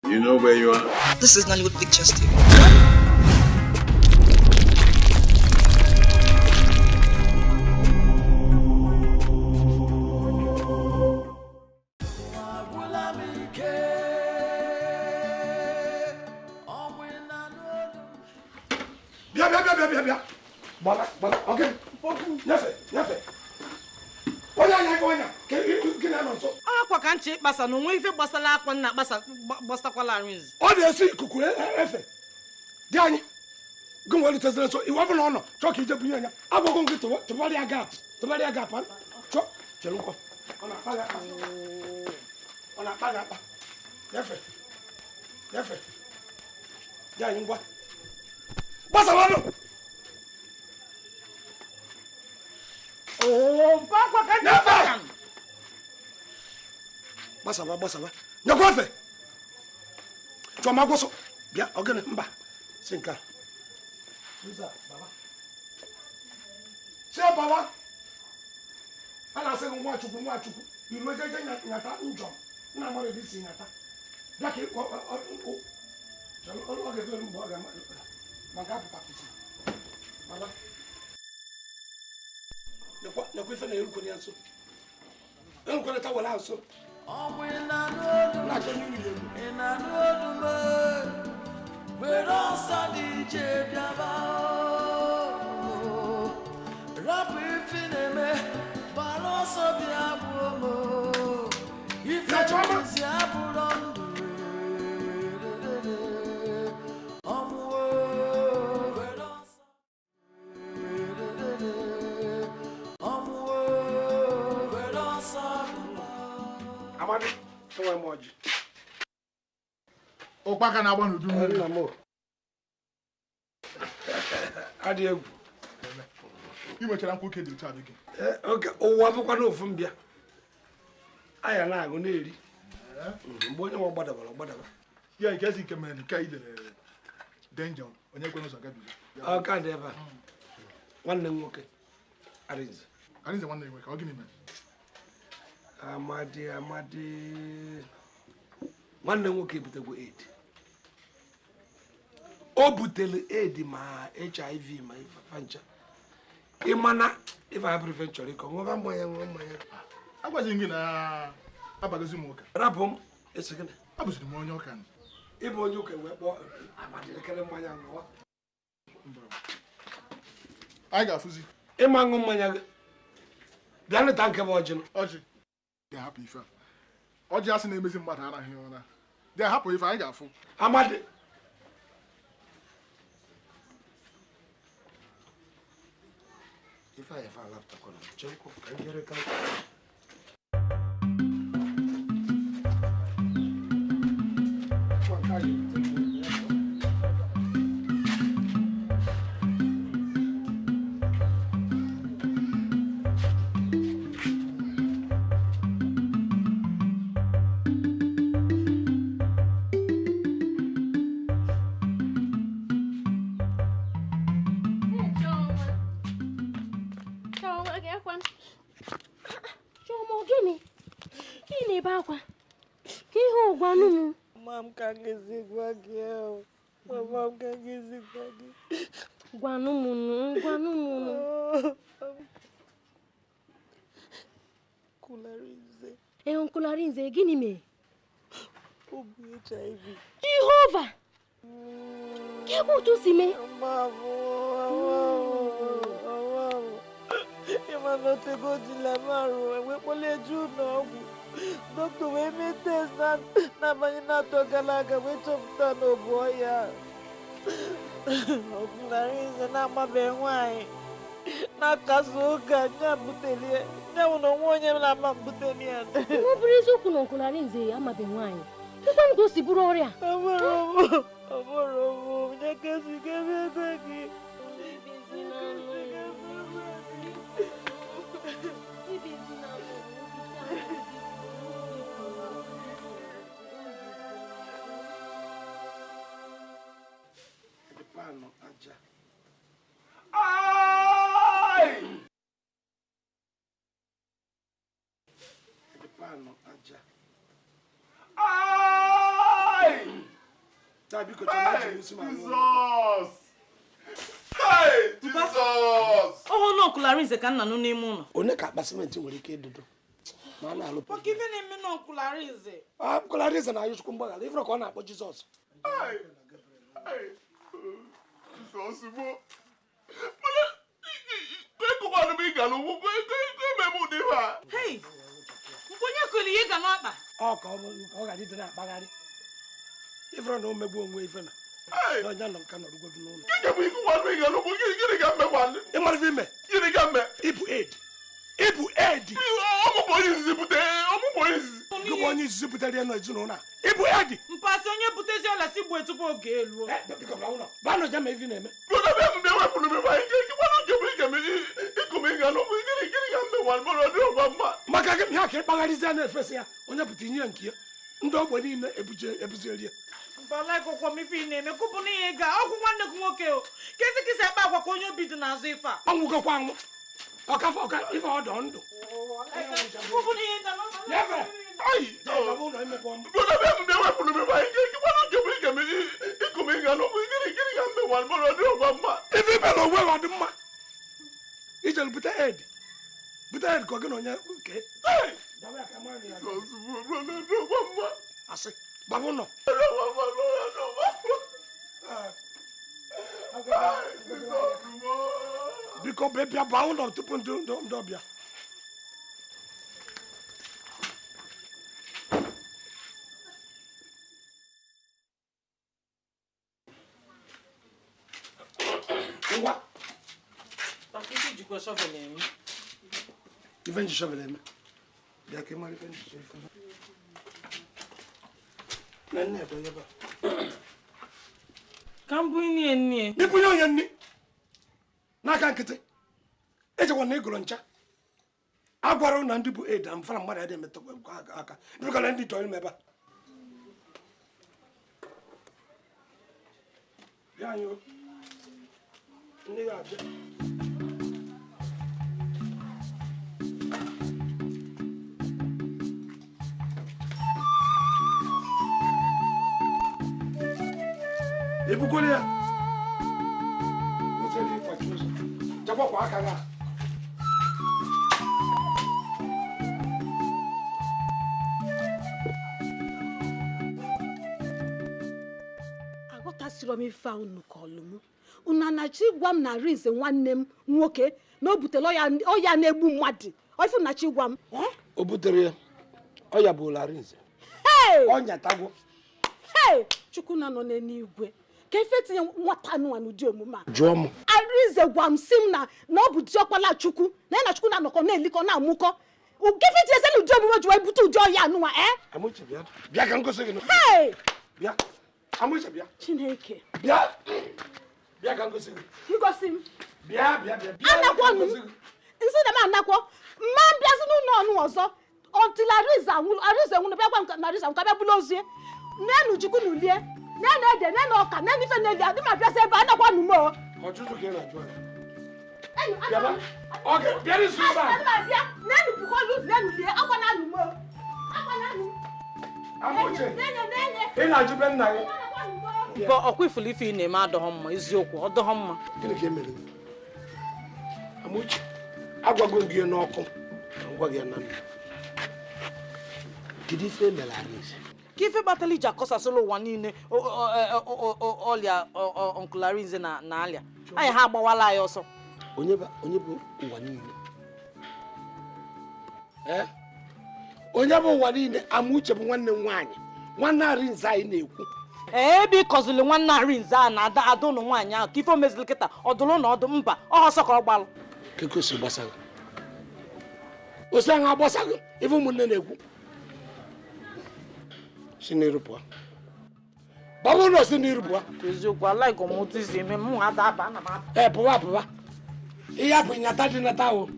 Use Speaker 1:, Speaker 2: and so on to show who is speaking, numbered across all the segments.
Speaker 1: You know where you are?
Speaker 2: This is Nollywood Pictures TV.
Speaker 3: Bia. Bala. Okay. Nefe. Oya. Ke na no so.
Speaker 4: Akwa ka nche kpasa no nwe ife gbasala akwa na gbasakwala Arinze.
Speaker 3: O de esi ikuku efe. Di anyi. Gun wali tesere so iwo fun ono. Cho ki je bu yanya. Agogo ngi to bari aga. To bari aga pan. Cho chelu ko. Ona paga. Nefe. Di anyi ngwa. Basa wano.
Speaker 4: Oh, papa ka
Speaker 3: Nefe. Basa ba. Nyakwafe. Choma goso. Bia ogene mba. Sinka. Suza baba. Se baba. Ana se nwa chukwu. Iru ejeje nyata njom. Na mare bi si nyata. Bia ke o. Chalo o ge velu mbo ga manga papa kuti. Baba. Nakwife na yeruko ni anso. Yeruko na tawala anso. Orji.
Speaker 5: Okpaka na agba n'udu mmiri.
Speaker 3: Nna mo. Adi egwu.
Speaker 5: I nwechara nkwu ke dị otu adịghị.
Speaker 3: Okay, ụwa bụkwa n'ofu mbịa. Aya na-agụ na-eri. Mgbe onye nwa gbadaba.
Speaker 5: Ya ike ezi ike mere nke idere danger onye kwe n'ụzọ gabiga.
Speaker 3: Ọ dị ebe a. Nwanne m nwoke. Arinze
Speaker 5: nwanne m nwoke, ọ gịnị mere?
Speaker 3: Amadi. Nwanne nwoke butegwu AIDS. O butere AIDS ma HIV ma ifancha. Ịmana if I prevent chọrọ ịkọ nwa mmanya.
Speaker 5: Agwazi gị na abagozi m ụka.
Speaker 3: Rapụ m esogene.
Speaker 5: Abụziri m onye ụka.
Speaker 3: Ịbụ onye ụka wee kpọọ Amadi lekere mmanya ṅụọ.
Speaker 5: Anyị ga-afụzi.
Speaker 3: Ịma ṅụ mmanya gị. Bịa nịta nke bụ ọjị.
Speaker 5: Ọjị ga-ahapụ ife a. Ọjị asị na-emezi mmadụ anaghị ụra. Dị ahapụ ife anyị ga-afụ.
Speaker 3: Amadi. Ife a efe alapụtakwa na chekwa ka njere ka
Speaker 6: Mom can't get sick back here. Mom can't get sick back here.
Speaker 7: Guanumunu.
Speaker 6: Kularinze.
Speaker 7: Uncle Arinze, gini me?
Speaker 6: Obu HIV.
Speaker 7: Jehovah! Kego to see me?
Speaker 6: Mamo. Ema no te go di la maro. We pole ju no. Doctor, we made test na manina to galaga we chopta no boya. Kularinze na mabenwai. Na kazuka nya butelie. Nya uno mwonye na mambutelie.
Speaker 7: Mubirizo kuno Kularinze amabenwai. Kwa ndo siburu oria.
Speaker 6: Amoromo, nya kasi kebe kweki.
Speaker 3: Pano aja. Ai! Pano aja. Ai!
Speaker 5: Jesus! Hey, Jesus!
Speaker 4: Oh no, Uncle Arinze can no name on.
Speaker 3: Onye ka basement nwere ike idudu. Ma na alụ.
Speaker 4: But given him no Uncle Arinze.
Speaker 3: Uncle Arinze na ayuchukwu mgbagala. Ifro ka ọ na-akpọ Jesus.
Speaker 5: Hey. Jesus mo.
Speaker 4: Hey! Mponye kweli ye ga no akpa.
Speaker 3: Ọ ka ọ ga dị na akpagharị. Ifro na o megbu onwe ife na. Onye nọ nka nọrọ godu n'ụlọ. Ị mara ife ime? Ibu aid. Gụbụ onye izizi butere ya n'ezinụlọ a. Ibu aid.
Speaker 4: Mpasi onye butezi ọla si gbu etupu oge elu.
Speaker 3: Biko bra ụlọ. Ba no jama ife na-eme. Maka gị ya ka ịkpagharịzie na-efesi ya onye pụta inye nke ya ndị ogbe niile ebuzieri ya.
Speaker 4: Mbala ịkwụkwọ m ife na-eme kụpụ n'ihe ga ọgwụ nwanne gị nwoke o kesi kisi ekpe agwa ka onye obi dị n'azụ ife a
Speaker 3: ọnwụgokwa anwụ ọka ife ọdọ ndụ
Speaker 4: kụpụ n'ihe ga
Speaker 3: ife imere onwe ọ dị mma ijere bute ed ka ọ gị na onye nke asị gbaba ụlọ biko bịa baa ụlọ tupu ndị ọbịa ngwa ife nji shovel eme bịa ka ị mara ife nji shovel na nne ebe ebe
Speaker 4: ka mbụ nne
Speaker 3: ịbụnye onye nni n'aka nkịtị ejekwa na ịgụrụ ncha a gwara na ndị bụ eda mfara mmadụ adị emetụkwa aka bụkana ndị tọrọ ebe a bịa anyị ndị ga-abịa ebukwere ya otere ịkwachi ụzọ jakwakwa aka ga
Speaker 7: aghọtasịrị m ife unu ka ọlụmụ unu anachi gwa m na Arinze nwanne m nwoke na o butere ọya na-egbu mmadụ ifu na chi gwa m
Speaker 3: o butere ya ọya bụ Arinze ọnyatagwo
Speaker 7: Chukwu na nọ n'eluigwe ka ife tinye nwata nwa n'ụdị omume a
Speaker 3: jụọ m
Speaker 7: Arinze gwa m si m na ọ bụ diọkpala Chukwu na Chukwu na-anọkọ na-elikọ na-amụkọ ugefe tinyezi n'ụdị omume ji wee bute ụdị ọya anụnwa
Speaker 3: Amuche bịa ka ngosi gị bịa Amuche bịa
Speaker 7: Chineke
Speaker 3: bịa ka ngosi gị
Speaker 7: ngosi m
Speaker 3: bịa
Speaker 7: anakwa m nsị na m anakwa mma mbịazi n'ụlọ ọnụ ọzọ until Arinze nwụrụ bịa gwa m na Arinze ka bịa bụla ozie nenu Chukwu n'ulie nenu ede nenu ọka nenu ife na-eli adị ma bịasị ebe anakwa nụ m
Speaker 3: ọtụtụ ka ị na-ajụ bịa n'izu ebe a
Speaker 7: nenu bukolu nenu lie akwa na anụ m
Speaker 3: Amuche ị na-ajụ be nna gị
Speaker 4: ọkwa ifulu ife ị na-eme adọghọ mma eziokwu ọ dọghọ mma
Speaker 3: gịnị ka e mere Amuche agwago gị n'ọkụ ngwa gị na nna kedu ife emere Arinze
Speaker 4: ka ife kpatara iji akọsasịla ụwa niile ọlịa Uncle Arinze na alịa anyị ha agbawala anyị ọsọ
Speaker 3: onye bụ ụwa niile onye bụ ụwa niile Amuche bụ nwanne m nwaanyị nwanne Arinze anyị na-ekwu
Speaker 4: ebe ịkọzili nwanne Arinze a na ada ụnụ nwaanyị ahụ ka ife omezili kịta ọdụlụ na ọdụ mba ọsọ ka ọ gbalụ
Speaker 3: kekosi gbasaghị osi ahụ agbasaghị ife ụmụnne na-ekwu si n'iru pụọ gbaba ụlọ si n'iru pụọ
Speaker 4: eziokwu alaghị m otu isi eme m ada aba ana m apụ
Speaker 3: pụwa ihe apụ nyata dị nata ahụ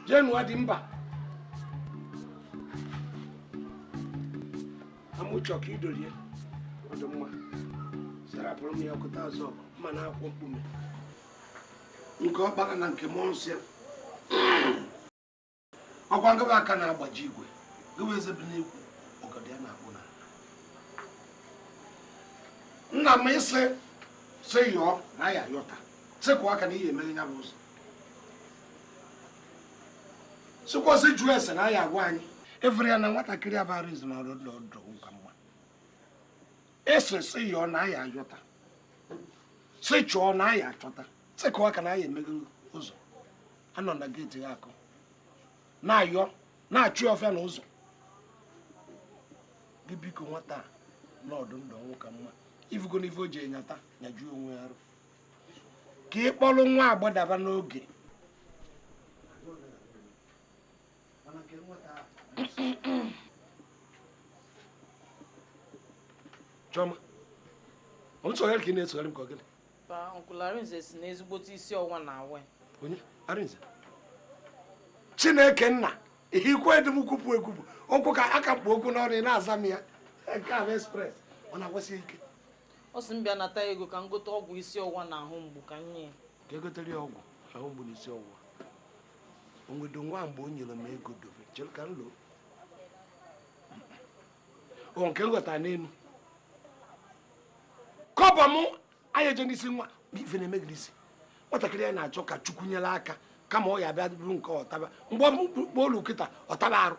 Speaker 3: jee nụọ dị mba Amuche ka idolie ọdụ mma sarapụrụ m ya ọkụta azụ ọgụ mma na akwụ mkpume nke ọkpara na nke mmụọ nsọ ọkwa ngaba aka na-agbaji igwe gịwa eze bi n'ekwu ọgọdọ ya na-akpụ na nna m isi si yọọ na ya yọta sekwa aka na ihe emere ya bụ ụzọ sikwasị jụọ ese na ya agwa anyị evere ya na nwatakịrị abara izu na ọdụ ụka mma ese si yọọ na ya yọta si chọọ na ya achọta sekwa aka na ya emere ụzọ anọ na geeti ya akụ na-ayọ na-achụ ọfịa n'ụzọ gị biko nwata n'ọdụ ndụ ọnwụ ka mma ifugo n'ife o ji enyata nyajuo onwe ya arụ ka ị kpọrọ nwa agbadaba n'oge Chioma ọ nsogharị ka ị na-esogharị m ka ọ gịnị
Speaker 4: Uncle Arinze si na ezigbote isi ọwụwa na-awe
Speaker 3: onye Arinze Chineke nna ihikwe dị m kwupụ ekwupụ okwu ka aka mkpa okwu n'ọrụ ị na-aza m ya nke a bụ express ọ na-agwasị ike
Speaker 4: ọ sị m bịa nata ego ka m gote ọgwụ isi ọwụwa na ahụ mgbu ka nye
Speaker 3: ka egotere ya ọgwụ ahụ mgbu na isi ọwụwa onwedo nwa mgbe o nyere m ego dobe chere ka m loo o nke nghọta n'elu kọba m anya eje n'isi nwa ife na-eme gị n'isi nwatakịrị anyị na-achọ ka Chukwu nyere aka kama ọ ya bịa bụrụ nke ọtaba mgbe olu kịta ọtaba arụ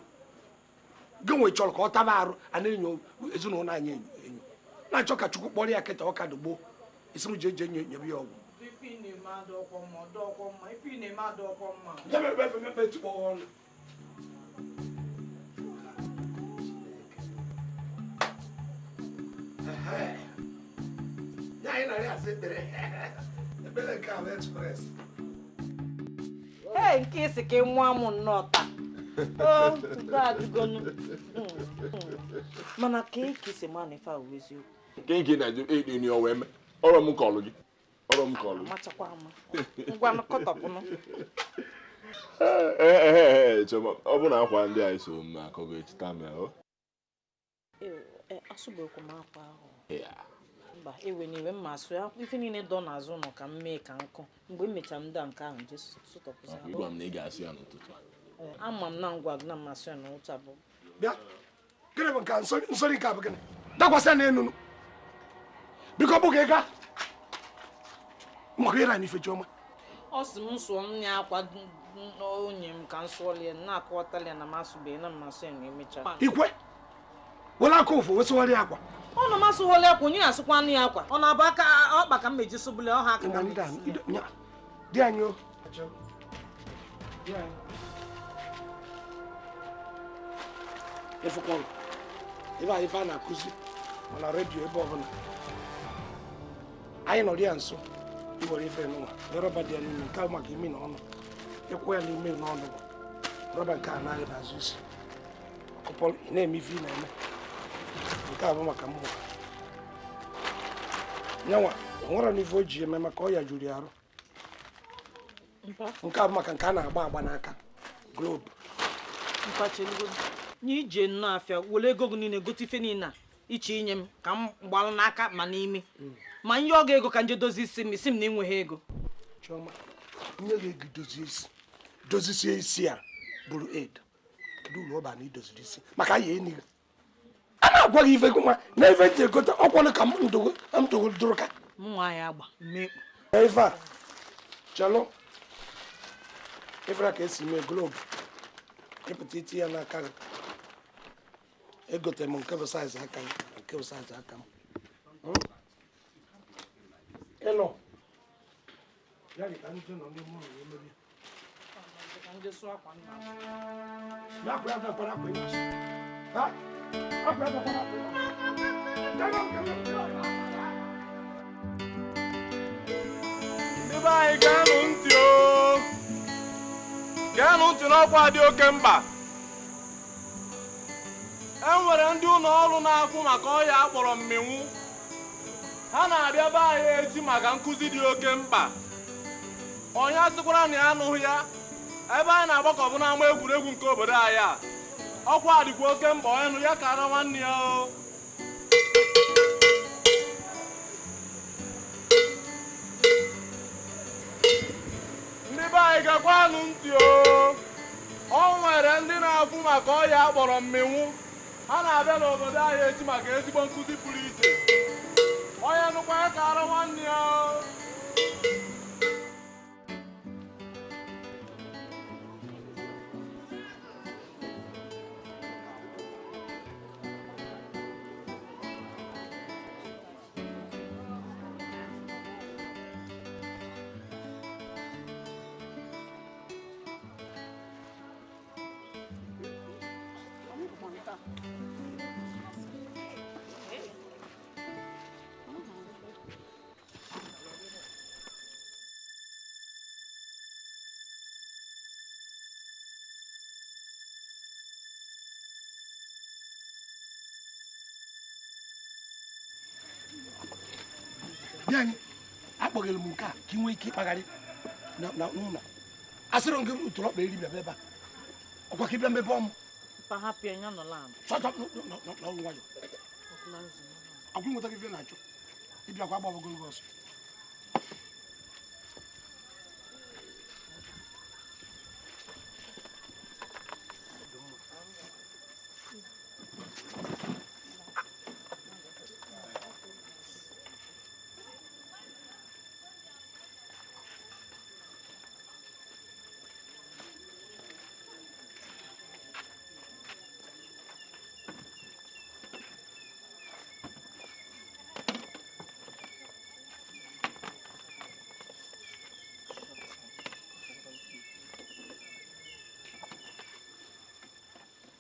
Speaker 3: gị nwe chọrọ ka ọ taba arụ a na-enyo ezinụlọ anyị enyo na-achọ ka Chukwu kpọrọ ya kịta ọka dogbo isi m ji eje nyebe ya ọgwụ
Speaker 4: ee nke isi ka nwa m nnọọ taa mana ka eke si ma na ife a bụ eziokwu
Speaker 1: nke na-ajụ enyi o wee mee ọrụ m kọlụ gị
Speaker 4: amachakwa ama ngwa kọtọpụnụ
Speaker 1: Chioma ọ bụ na akwa ndị a so m akọgo echita m ahụ
Speaker 4: asụbekwa m akwa ahụ mba ewe n'iwe mma asụ ya ife niile dọ n'azụ nọ ka m mee ka nkụ mgbe m mechara ndị a nke ahụ je sụtọpụzi
Speaker 1: ịgwa m na ị ga-asụ ya n'ụtụtụ
Speaker 4: ama m na ngwa gị na mmasị ya n'ụtụ abụọ
Speaker 3: bịa gịnị bụ nka nsori nke abụ gịnị dakwasị ya n'enu biko bụ ka ị gaa maka ịra n'ife Chioma
Speaker 4: ọ sị m sụọ nne akwa onye m ka m sụọlie na-akọwatali ya na m asụbeghị na mmasị ya na emechaa
Speaker 3: ikwe were aka ụfụ wesịgharị akwa
Speaker 4: ọ na masị hole akwa onye asụkwa nne ya akwa ọ na-abụ aka ọkpa ka m meji sobule ọha aka
Speaker 3: dị anyị o ịfụkwa ife a na-akụzi na redio ebe ọbụla anyị nọrọ ya nso iwere ife n'ụwa rọba dị ya n'ime nke ahụ maka imi na ọnụ ịkwụ ya n'ime n'ọnụ rọba nke a naghị n'azụ isi ọkụpọ ị na-eme ife ị na-eme nke a bụ maka mmụọ nyanwa o nwere n'ife o ji eme maka ọ ya juru ya arụ nke a bụ maka nke a na-agba agba n'aka globe
Speaker 4: nye ije nnọọ afịa were ego gị niile gote ife niile iche inye m ka m gbalụ n'aka ma n'ime ma nye ọ ga-ego ka nje dozie isi m na enweghị ego
Speaker 3: Chioma nye gị ego dozisie isi a bụrụ aid kedu ụlọ ọba na idoziri isi maka ya enyi gị a na-agwa gị ife nwa na ife ji egote ọkwanụ ka m dogoro ka
Speaker 4: m nwa ya agba mmekpu
Speaker 3: ife a chelụ ifere ka esi mee globe ịpụta iti ya n'aka gị egotere m nke bụ saiz aka m nke bụ saiz aka m ịnọ ya dị ka ndị nọ n'ime ụlọ emebi ya kwụ ya dakwara akwa ịnọchi ha akwa ya dakwara akwa
Speaker 8: ndị be anyị ga-anụ ntị o ga-anụ ntị n'ọkwa dị oke mkpa e nwere ndị ụlọ ọrụ na-afụ maka ọya akpọrọ mminwu ha na-abịa be anyị echi maka nkụzi dị oke mkpa onye asịkwara na ya anụghị ya ebe anyị na-agbakọbụ n'ama egwuregwu nke obodo anyị a ọkwa dịkwa oke mkpa onye nụ ya kara nwanne ya o ndị be anyị gakwanụ ntị o nwere ndị na-afụ maka ọya akpọrọ mminwu ha na-abịa n'obodo anyị echi maka ezigbo nkụzi pụrụ iche Onye nụkwa ya kara nwanne ya.
Speaker 3: Bianyi, akpọgere m nke a ka ị nwee ike ịkpagharị n'ụlọ. Asịrị m gị ntụrụ ọkpa eri bịa ebe a. Ọkwa ka ị bịa mebe ọmụ. Chọchọ n'ọgwụ nwayọ. Agwụ nweta gị ife na-achọ. Ịbịakwa agba ogologo ọsọ.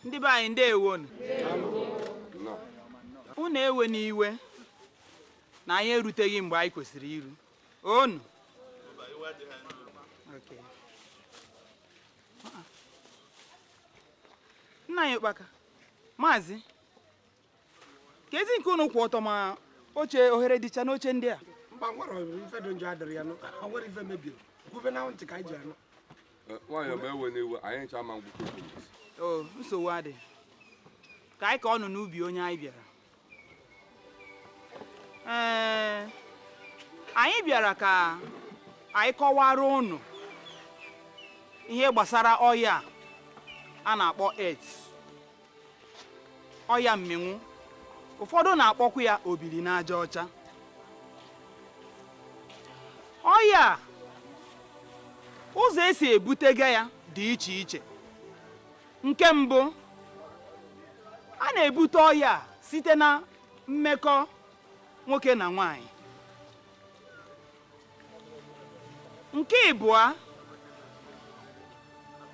Speaker 9: Ndị be anyị ndeewo unu ewe n'iwe na anyị eruteghị mgbe anyị kwesịrị iru onu nna anyị Ụkpaka maazị ka ezi nke unu kwụ ọtọ ma oche ohere dịcha n'oche ndị a
Speaker 3: Mba nwere ife dị njọ adịrị ya nụ nwere ife mebiri kwube na ntị ka anyị ji anụ
Speaker 1: nwaanyị ma ewe n'iwe anyị ncha ama mgbukọ
Speaker 9: nsogbu adị ka anyị ka ọ nọ n'ubi onye anyị bịara anyị bịara ka anyị kọwara unu ihe gbasara ọya a na-akpọ AIDS ọya mminwụ ụfọdụ na-akpọkwa ya obiri n'aja ọcha ọya ụzọ esi ebutega ya dị iche iche nke mbụ a na-ebute ọya site na mmekọ nwoke na nwanyị nke ịbụọ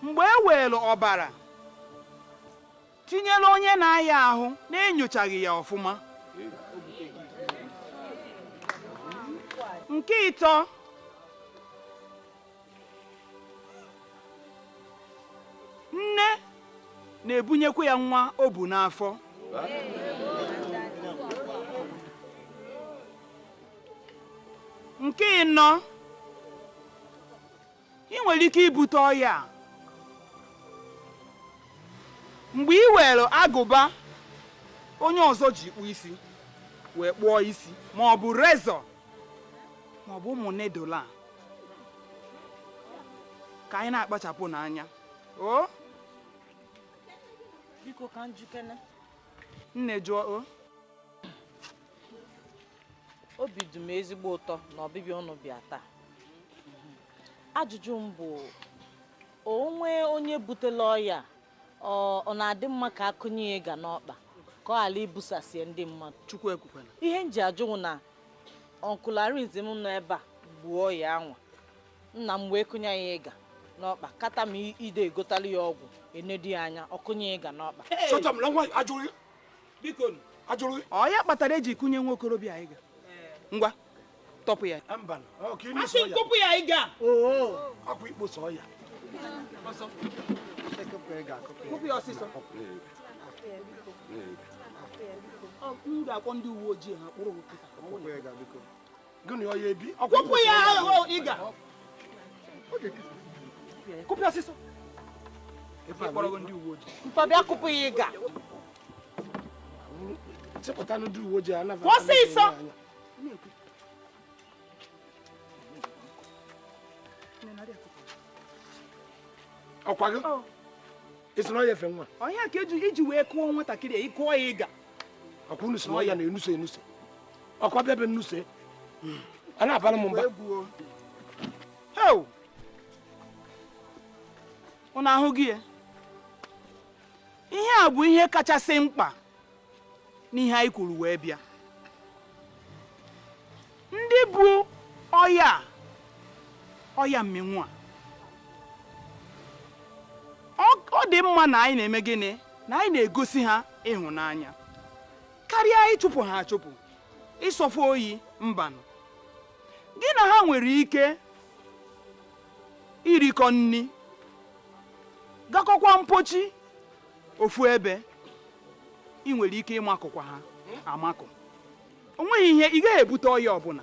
Speaker 9: mgbe e were ọbara tinyere onye na-aya ahụ na-enyochaghị ya ọfụma nke ịtọ nne na-ebunyekwa ya nwa o bu n'afọ nke ịnọ ị nwere ike ibute ọya mgbe ị were agụba onye ọzọ ji kpụ isi wee kpụọ isi ma ọ bụ rezọ ma ọ bụ ụmụ nedola ka anyị na-akpachapụ n'anya
Speaker 4: biko ka njikene
Speaker 9: nne jụọ
Speaker 4: obi dị m ezigbo ụtọ na ọbịbịa unu bịa taa ajụjụ m bụ onwe onye butela ọya ọ na-adị mma ka akụnye ya ga n'ọkpa ka ọ ghara ibusasị ndị mmadụ
Speaker 9: Chukwu ekwukwala
Speaker 4: ihe m ji ajụ na ọnkụl Arinze m nọ ebe a gbuo ya anwa nna m wee kụnye ya ịga n'ọkpa kata m ide egotala ya ọgwụ enedi ya anya ọkụnye ịga n'ọkpa
Speaker 9: ọ ya kpatara eji kụnye nwa okorobịa ịga ngwa tọpụ ya
Speaker 4: asị tọpụ ya ịga
Speaker 3: akwa ikposo ọya
Speaker 9: kụpụ ya ọsịsọ m ga-akpọ ndị uwe ojii ha kpụrụ
Speaker 3: gịnị ọya ebi
Speaker 9: kụpụ ya ịga kụpụ ya ọsịsọ ịkpọrọ ndị uwe ojii
Speaker 4: mpabịa kụpụ ya ịga
Speaker 3: chepụta ndị uwe ojii anaghị
Speaker 4: ọsịsọ
Speaker 3: ọkwa gị isi na ọya efe nwa
Speaker 9: ọhịa ka iji wee kụọ nwatakịrị ịkụọ ya ịga
Speaker 3: ọkwa unu si na ọya na-enuso ọkwa bịa be nnuse a na-abara m mba
Speaker 9: heu unu ahụ gị ihe a bụ ihe kachasị mkpa n'ihe anyị kwuru wee bịa ndị bụ ọya mmenwu a ọ dị mma na anyị na-eme gịnị na anyị na-egosi ha ịhụnanya karịa ịchụpụ ha achụpụ ịsọfụ oyi mbanụ gị na ha nwere ike irikọ nri gakọkwa mpochi ofu ebe ị nwere ike ịmakụkwa ha amakụ o nweghị ihe ị gaghị ebute ọya ọbụla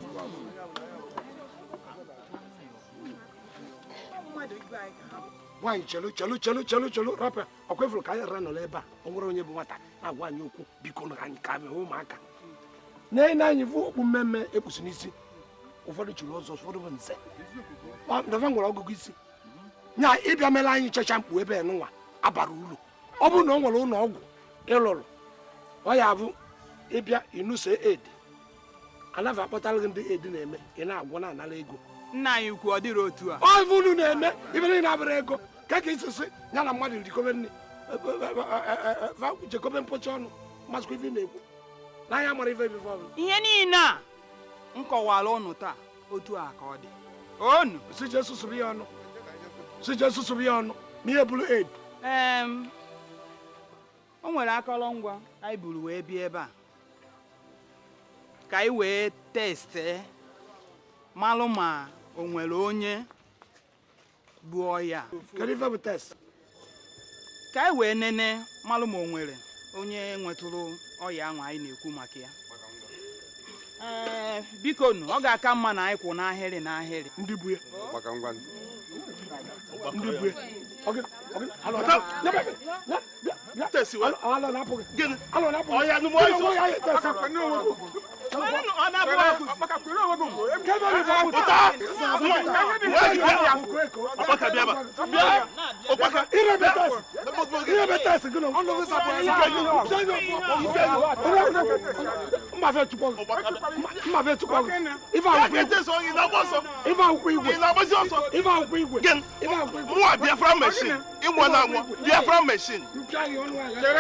Speaker 3: nwaanyị chelu rapụ ọkwa efuru ka anyị rara nọrọ ebe a ọ nwere onye bụ nwata na-agwa anyị okwu biko na anyị ka abịa ụmụaka na anyị bụ okpu mmemme ekpusi n'isi ụfọdụ chiri ọzọ ụfọdụ bụ nze nava nwere ọgụgụ isi nya ịbịa mere anyị checha mkpu ebe nwa abara uru ọ bụrụ na ọ nwere ụlọ ọgwụ ịlụrụ ọ ya bụ ịbịa inuso edi anaghị akpọtara gị ndị edi na-eme ị na-agwọ na-anara ego
Speaker 9: nna anyị ukwu ọ dịrị otu a
Speaker 3: ọ bụ unu na-eme ibe niile abụrụ ego ka isisi ya na mmadụ rikobe nri jekobe mpochi ọnụ masịkwa ife na-ekwu n'anya mara ife ebife ọbụla
Speaker 9: ihe niile a m kọwara ụnụ taa otu a ka ọ dị onu
Speaker 3: si je susuru ya ọnụ ma ihe bụrụ ed
Speaker 9: o nwere akọrọngwa anyị buru wee bịa ebe a ka anyị wee testee malụ ma o nwere onye bụ ọya
Speaker 3: kedu ife bụ test
Speaker 9: ka anyị wee nene malụ ma o nwere onye nwetụrụ ọya ahụ anyị na-ekwu maka ya biko nu ọ ga-aka mma na anyị kwụ n'ahịrị n'ahịrị
Speaker 3: ndị bu ya ndị bu
Speaker 8: Biafra machine. Biafra machine.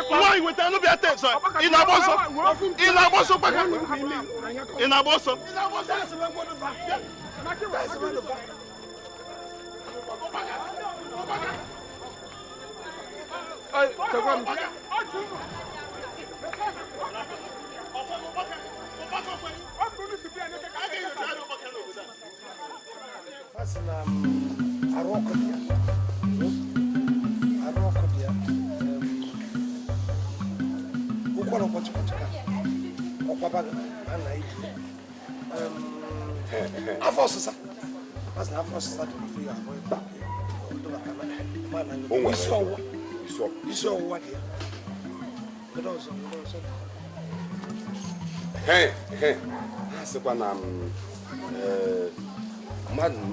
Speaker 8: Why with no Biafra? In Aboso. In Aboso.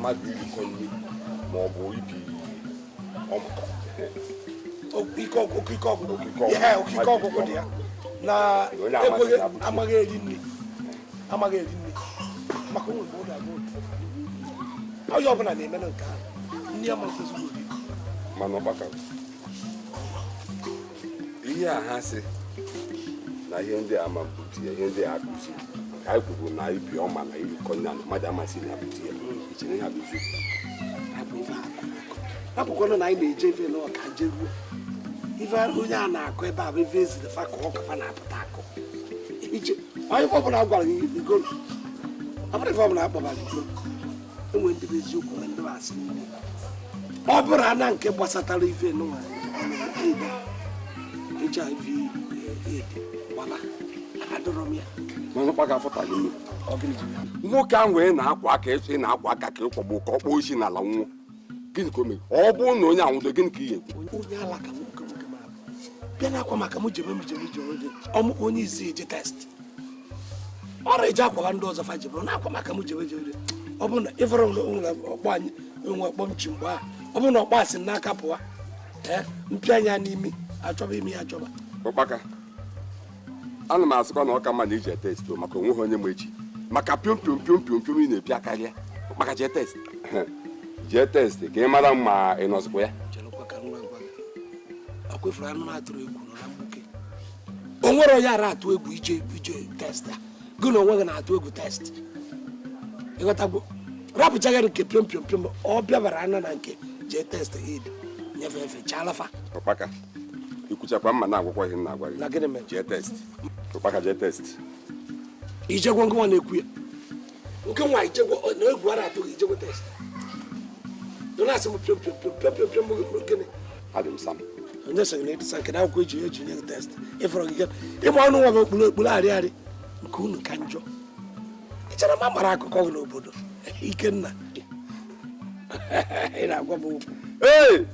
Speaker 10: mmadụ irikọ nri ma ọ bụ ibi
Speaker 3: okike ọgwụgwụ dị ya na ekweghị amaghị eri nri maka onwe mgbe ọ ga-agụ onye ọbụla na-eme na nke ahụ nri ya maka ezigbo ori
Speaker 10: mana ọgbaka ihe a ha sị na ihe ndị a mapụta ya ihe ndị a akụzi anyị kwuru na ibi ọma na irikọ nri na mmadụ amasị na abụta ya ichere ha bụzi
Speaker 3: apụkwanụ na anyị na-eje efe n'ọka jeruo ife onye a na-akụ ebe a bụ ife ezide fa ka ọkafa na-apụta akụ ije onye ife ọbụla gwara gị igolo amara ife ọbụla akpọbara igolo enwe ndị bụ eziokwu na ndị bụ asị ọ bụrụ ana nke gbasatara ife n'ụwa HIV gbaba adọrọ m ya
Speaker 10: nwoke ahụ wee na-akwa aka ị na-akwa aka ka ịkwagbu ka ọ kpọọ isi n'ala nwụọ gịnị ka o mere ọ bụrụ na onye anwụdo gịnị ka ị ga-ekwu
Speaker 3: onye ala ka nwoke ma bịa na-akwa maka m jebe ọmụkwa onye isi eje test ọrụ eji akwawa ndị ọzọ fa jebụrụ na-akwa maka m jebe ọ bụrụ na ịfọrọ nwere ọkpọ anyị onwe ọkpọ mchi mgbe ahụ ọ bụrụ na ọkpọ asị n'aka pụwa mpịa anya n'imi achọba ime ya achọba
Speaker 10: ụkpaka ana m asịkwa na ọ ka mma na ije test maka onwe ha onye ma echi maka piom piom piom piom piom ị na-epịa karịa maka jee test jee test ka ị mara ma ị nọzikwa ya
Speaker 3: akwefuru anụ na-atụrụ egwu nọ na mgbuke o nwere onye ara atụ egwu ije test gị na onwe gị na-atụ egwu test ịghọtagbo rapụchaghị nke piom piom piom ọ bịabara anya na nke jee test id nyefe efe chalafa
Speaker 10: ụkpaka ikwuchakwa mma na-agwakwa ihe na-agwa gị
Speaker 3: na gịnị mere
Speaker 10: jee test ụkpaka jee test
Speaker 3: ijegwo nke nwa na-ekwu ya nke nwa ijegwo na egwu ara atụ gị ijegwo test nọ na-asị m piom piom piom piom piom piom gịnị
Speaker 10: adị m sam
Speaker 3: onye sị na edisa nke akwụkwọ eji nye gị test ịfọrọ gị ịma ọnụ nwa m okpuru arịarị nke unu ka njọ ịchara ma mara akụkọ gị n'obodo Ikenna ị na-agwa m okwu
Speaker 10: ee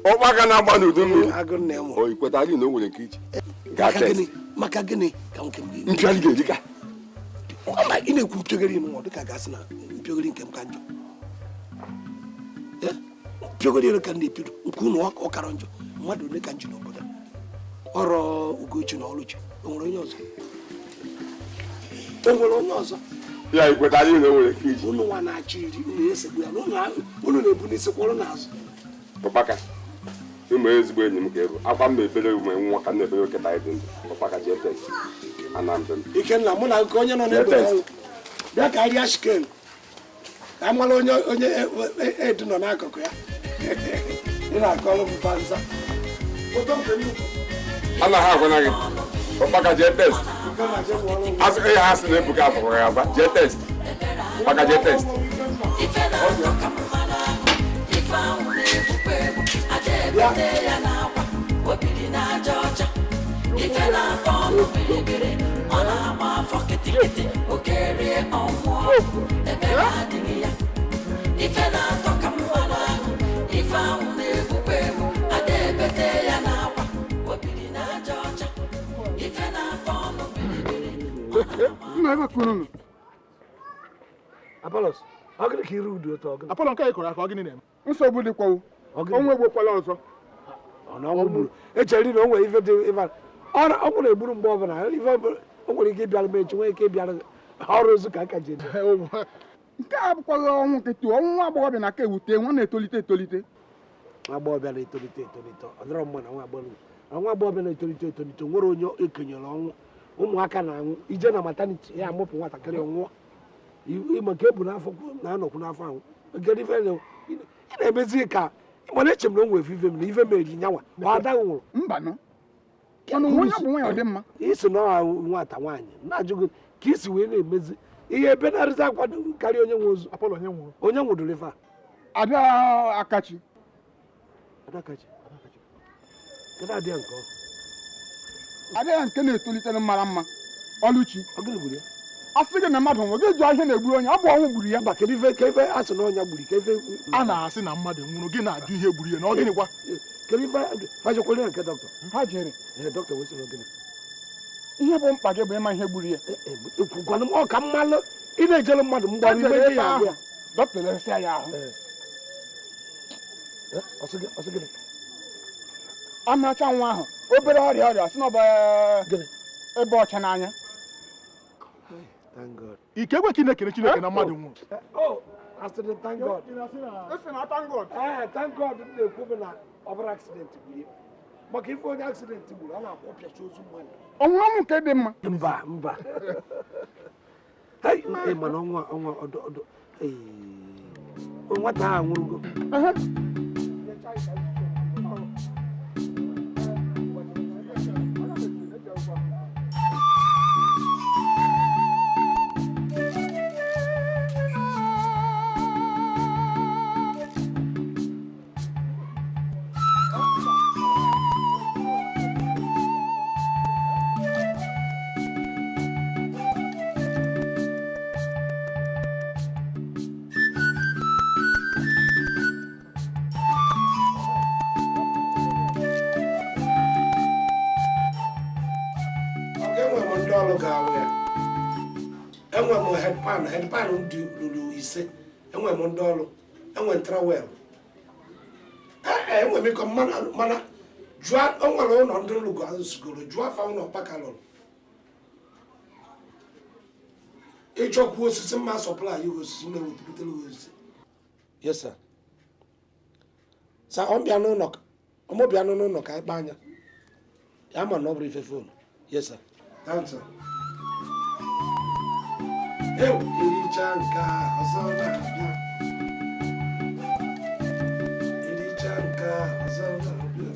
Speaker 10: ọkpaka na-agba n'udu mmiri
Speaker 3: agụ nna ya
Speaker 10: o ikwetara gị na o nwere nke iji gaa test
Speaker 3: maka gịnị ka nke m
Speaker 10: mpịarị ga-eji ka
Speaker 3: ọma ị na-ekwu mpịogori nwa dịka gasị na mpịogori nke m ka njọ mpịogori ere ka m na-epido nke unu ọkara njọ mmadụ ole ka nji n'obodo ọrụ Ugochi na Ọlụchi o nwere onye ọzọ
Speaker 10: ya ikwetara gị na o nwere nke iji
Speaker 3: unu nwa na-achị iri unu esegbu ya unu na-ebu n'isi kwọrọ n'azụ
Speaker 10: ụkpaka ụmụ ezigbo enyi m ka eru akwa m na-ebere ume nwa ka m na-ebere oketa anyị dị ndụ ụkpaka jee test ana m dị ndụ
Speaker 3: Ikenna mụ na nke onye nọ n'ebe ọnwụ bịa ka arịa shiken ka a mara onye edu nọ n'akụkụ ya ị na-akọrọ m panza
Speaker 10: anaghị agwana gị ụkpaka jee test asịghị ya asị na ebuka afọrọ ya aba jee test ụkpaka jee test
Speaker 3: Apollos, ọ gịnị ka iru udu otu ọgụ?
Speaker 5: Apollo nke anyị kọrọ aka ọ gịnị na-eme? Nsogbu dịkwawo. Onwe egbokwala ọzọ.
Speaker 3: Ọ na ọnwụ gburu. Echere na o nwere ife dị ịba. Ọ bụrụ egburu mgbe ọbụla ife o nwere ike ịbịara m echi nwere ike ịbịara ọrụ ozu ka aka ji ede.
Speaker 5: Nke a bụkwaghị ọnwụ nkịtị ọnwụ nwa agbọghọbịa na aka ewute nwa na-etolite etolite.
Speaker 3: Nwa agbọghọbịa na-etolite etolite ọ dịrọ mma na nwa agbọghọbịa na-etolite etolite nwere onye ekenyere ọnwụ ụmụaka na-anwụ ije na mataniti ya amụpụ nwatakịrị ọnwụọ ịma nke ebu n'afọ na-anọkwu n'afọ ahụ ị na-emezi ka ịma na-eche m na o nwere ife m na ife meri nyanwa ọ adaghị nwụrụ
Speaker 5: mbanụ ọnụ nwunye bụ nwunye ọ dị mma
Speaker 3: isi na nwata nwaanyị na-ajụ gị ka isi wee na-emezi ihe ebe na-arịza akwado karịa onye nwe ozu
Speaker 5: Apollo onye nwụrụ
Speaker 3: onye nwụrụ ife a
Speaker 5: Ada Akachi
Speaker 3: kedụ adịya nke ọ
Speaker 5: ada ya nke na-etolite mara mma Ọlụchi
Speaker 3: ọ gịnị gburu ya
Speaker 5: asị gị na mmadụ nwere gị jụọ ihe na-egbu onye ọ bụ ọnwụ gburu ya
Speaker 3: mba kedu ife ka ife asị na ọnya gburu ka ife
Speaker 5: a na-asị na mmadụ nwụrụ gị na-ajụ ihe gburu ya na ọ gịnịkwa
Speaker 3: kedu ife fajekwere nke dọkịta
Speaker 5: ha jere
Speaker 3: dọkịta wesịrị gịnị
Speaker 5: ihe bụ mkpa gị bụ ịma ihe gburu ya
Speaker 3: ekwukwana m ọ ka mmalụ ị na-ejere mmadụ mgbarụ ime ya ahụ
Speaker 5: dọkịta lesịa ya ahụ
Speaker 3: ọsị gịnị
Speaker 5: amacha nwa ahụ obere ọrịa sị na ọ bụ ebe ọcha n'anya ike ekwe ka ị na-ekene Chineke na mmadụ nwụrụ
Speaker 3: thank God na-ekwu bụ na ọ bụrụ accident gburu maka ife onye accident gburu a na-akwọpịacha ozu mmadụ
Speaker 5: ọnwụrụ ọnwụ nke dị mma
Speaker 3: mba mana ọnwa ọdọ nwata ahụ nwụrụgo enwe m headpan dị ruru 5 enwe m ndị ọrụ enwe trawel enwe m ịkọ mana o nwere ụlọ ndị lụgo azụsugoro jụọ afa ụlọ ọkpaka lụrụ ịchọkwu osisi mma supply you osisi na wetipụtara osisi. Yes sir. Sa ọ bịa n'ụlọ ka ịkpa anya. Ya ma na ọ bụrụ ife phone. Yes sir. Thanks sir. Iricha nke ọzọ na-abịa. Iricha nke ọzọ na-abịa.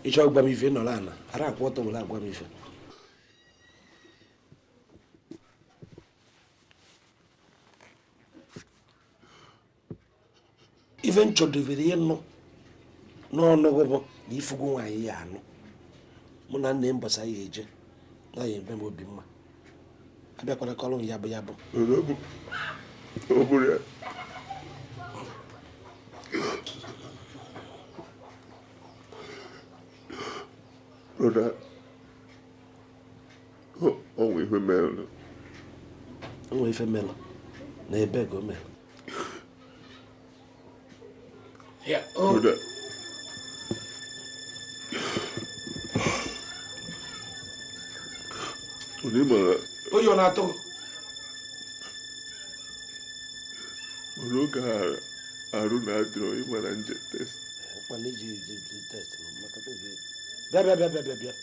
Speaker 3: Ịchọ gwa m ife nọ n'ala, ara Akpotha were agwa m ife. Ife nchọdebere ịnụ n'ọnụgụ bụ na ifugo nwaanyị ya anụ. Mụ na nne m gbasa ya eje na ya eme m obi mma. Abịakwara kọrọ m ya bụ.
Speaker 1: Ọ bụrụ ya. Brother, onwe ife melụ.
Speaker 3: Onwe ife melụ na ebe go melụ. Yeah.
Speaker 1: Brother. Onye mara.
Speaker 3: Oyi ọ na-atụ.
Speaker 1: Mara oge arụ na-adịrọ ịmara nje test.
Speaker 3: Mana iji test maka bịa.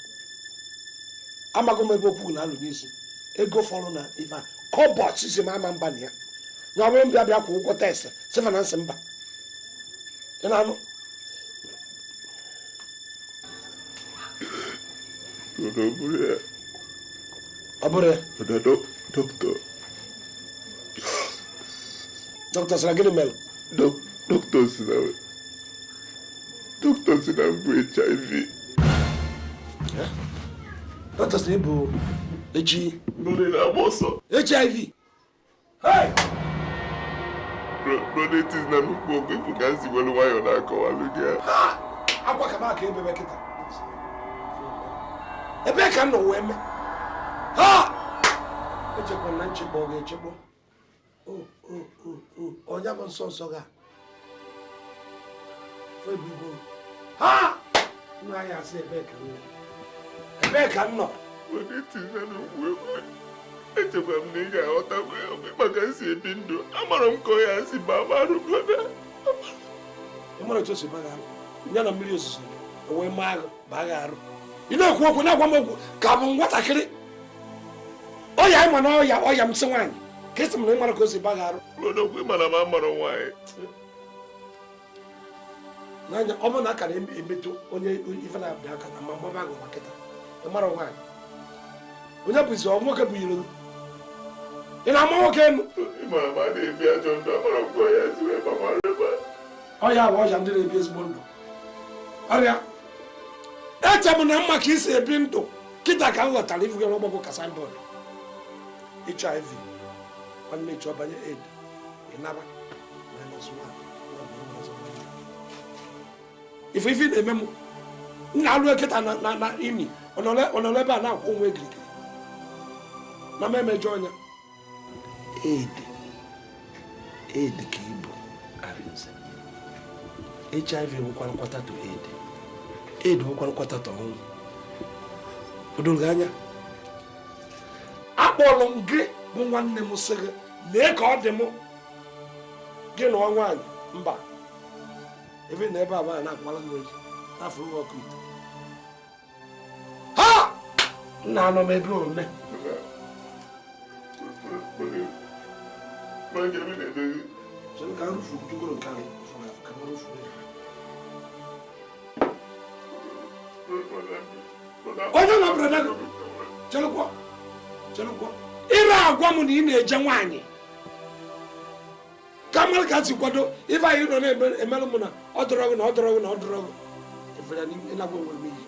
Speaker 3: Amago m ebe okwu na alụ n'isi. Ego fọrọ na ife a. Kọbọchị si m ama mba na ya. Na ọ bụrụ m bịa kwụ ụgwọ test. Sefa na nsị mba. Ị na-anụ? Ọ bụrụ ya. Dọkịta sịra gịnị mere?
Speaker 1: Dọkịta si na mbụ HIV.
Speaker 3: Dọkịta sịra ịbụ Echi.
Speaker 1: Nọrị na-agba ọsọ.
Speaker 3: HIV. Hey!
Speaker 1: Brother, it is na nnukwu ọgụ ifu ka nsi welu nwayọ na-akọwalụ gị ya.
Speaker 3: Akwa ka maka ebebe kịta. Ebe ka nọ wee mee. Ha! Echekwa na nchekwa ọ ga-echekwa. Onye bụ nsọ ga. Febigo. Ha! Nna ya asị ebe ka nọ. Ebe ka nọ.
Speaker 1: Brother, it is na nnukwu egwu. Echekwa m na ị ga-aghọta maka nsi ebi ndụ. Amara m ka ọ ya si baa m arụ, brother.
Speaker 3: Ị mara otu o si baa gị arụ. Ya na mmiri ozuzo o wee maa agụ baa gị arụ. Ị na-ekwu okwu na-agwa m okwu ka bụ nwatakịrị. Ọya ịma na ọya m sị nwaanyị. Ka esi m na ị mara ka o si baa gị arụ.
Speaker 1: Brother, okwu ịma na m amara nwaanyị.
Speaker 3: N'anya ọ bụrụ na aka na-emetụ onye ife na-abịa aka na ma mgbaba agụ makịta. Ị mara nwaanyị. Onye bụzi ọ nwoke bụ iro. Ị na-ama nwoke enu.
Speaker 1: Ị mara ma a na-ebi ajọ ndụ. Amara m ka ọ ya si wee gbamara ebe a.
Speaker 3: Ọya bụ ọya ndị na-ebi ezigbo ndụ. Ọrịa. Eche m na mma ka isi ebi ndụ. Kịta ka m ghọtara ifu gị n'ọgbọgwụ ka signboard. HIV. Nwanne chọọ banye aid. Ịnaba. Ife na-eme m. Nna alụ eketa na Ini. Ọ nọ ebe a na-akwụ onwe egirigiri. Na m emejọ ọnya. Aid ka ibu Arinze. HIV nwekwara nkwata to aid nwekwara nkwata to ọnwụ. Odoro gị anya. Akpọrọ m gị bụ nwanne m sị gị lee ka ọ dị m gị nụọ nwaanyị mba ebe na ebe a na-akwala gị oji n'afọ ụwa ọkụ ite. Ha! Nna anọ m ebe ome. Chere ka nrufu jugoro nke ahụ ka m rufu onye nọ brada gị chelụkwọ ire agwa m na ị na-eje nwaanyị ka mmadụ ka si kwado ife anyị nọ na-emelụ m na ọ dọrọ gị na ọ dọrọ gị na ọ dọrọ gị efere ịnagwa onwe m iyi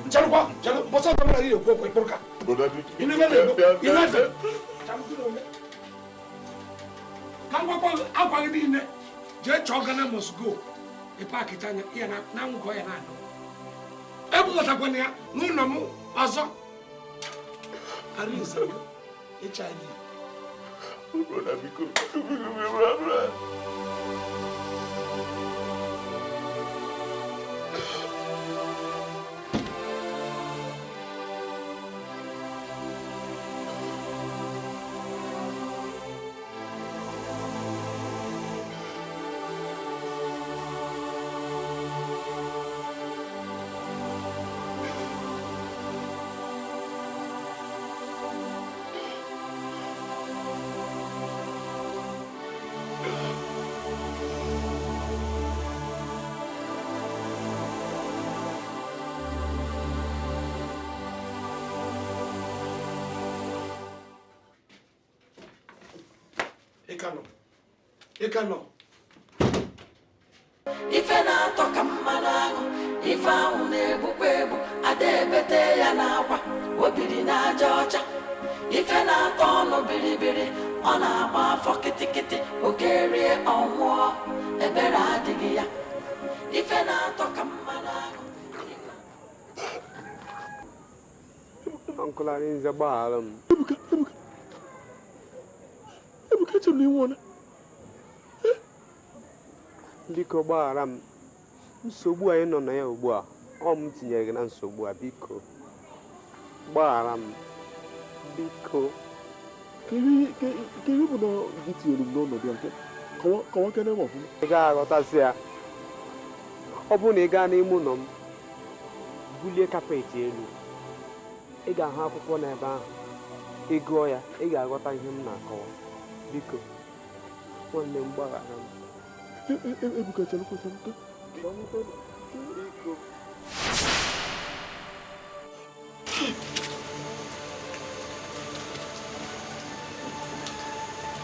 Speaker 3: Chalukwa, bosa kama na hiyo kwa iporuka. Ineve. Kangwa kwa akwa ngidi ne. Je choga na must go. Ipaki tanya iya na ngo ya nado. Ebu watakwa ne nuno mu azo. Arinze. HIV.
Speaker 1: Brother Biko.
Speaker 3: Ekano.
Speaker 11: Ife na toka mmanago, ife ahụ na-egbukwa egbu, adebete ya n'akwa, obiri na aja ọcha. Ife na-atọ ọnụ biribiri, ọ na-agba afọ kịtịkịtị, oke rie ọnwụọ, ebere adịghị ya. Ife na-atọ ka mmanago.
Speaker 12: Uncle Arinze gbaghara m.
Speaker 1: Ebuka echere na ịnwụọla.
Speaker 12: Biko gbaghara m. Nsogbu anyị nọ na ya ugbu a, ọ m tinyere gị na nsogbu a, biko. Gbaghara m. Biko.
Speaker 1: Ka ihe bụ na gị tinyere m n'ọnọdụ a, kọwa kene m ọfụma.
Speaker 12: Ị ga-aghọtasị ya. Ọ bụrụ na ị gaa n'ime ụlọ m, bulie kapeti elu, ị ga-ahụ akwụkwọ n'ebe ahụ. Ị gụọ ya, ị ga-aghọta ihe m na-akọwa. Biko, nwanne m gbaghara m.
Speaker 1: Ebuka chelukwa.
Speaker 12: Biko.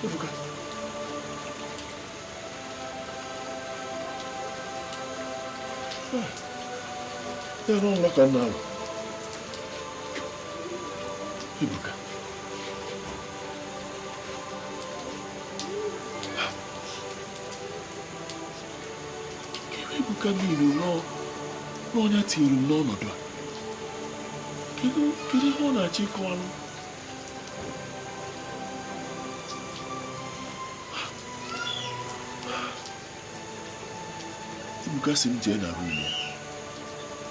Speaker 1: Ebuka. Ya n'ụlọ ka nna alụ. Ebuka. Ebuka niile n'ọnya tinyere m n'ọnọdụ a. Kedu ihe ọ na-achọ ịkọwalụ? Ebuka sị m jee na rum ya.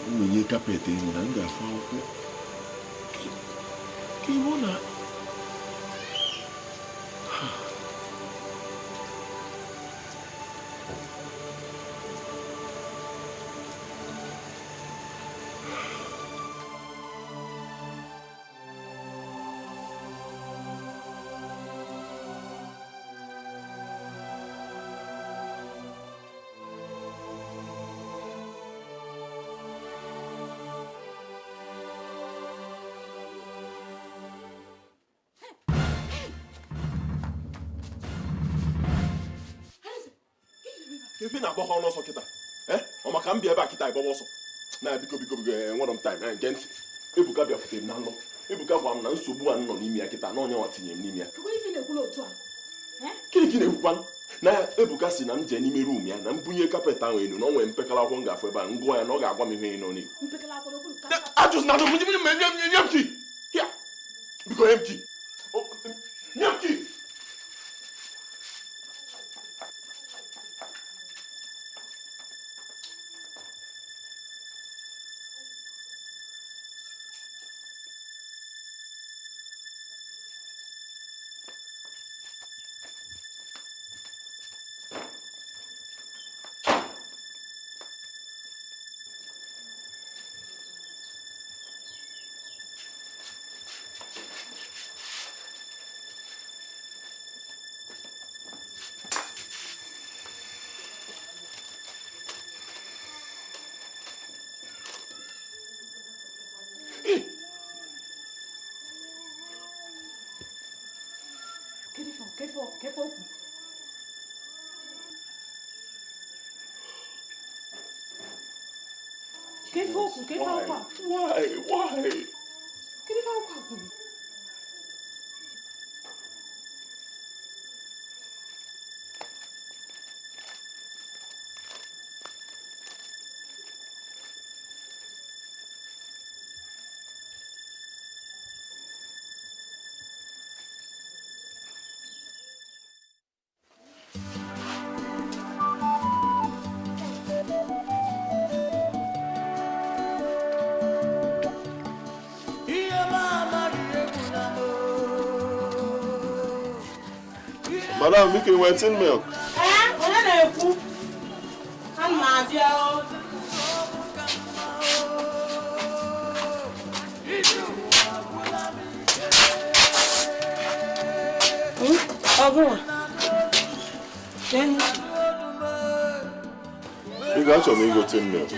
Speaker 1: M wenye kapeti elu na m ga-afụ akwụkwọ. Ka ihe ọ na...
Speaker 13: Ife na-agbakọ ọnụ ọsọ kịta ọ maka m bịa ebe a kịta ịgbaba ọsọ na biko enwere m taim nke ntị. Ebuka bịakwutere m na nlọ. Ebuka gwa m na nsogbu a nọ n'ime ya kịta na onye nwa tinye m n'ime ya. Gịnị na-ekwukwa na Ebuka si na m jee n'ime rum ya na m bunye kapet ahụ elu na o nwere mpekala akwụkwọ m ga-afụ ebe a ngụọ ya na ọ ga-agwa m ihe nọ n'ihu. Ajụs na nye m ki biko nye m ki nye m ki.
Speaker 7: ¿Qué fue?
Speaker 13: Why? Madam, we can wait in milk. You got your milk tin milk.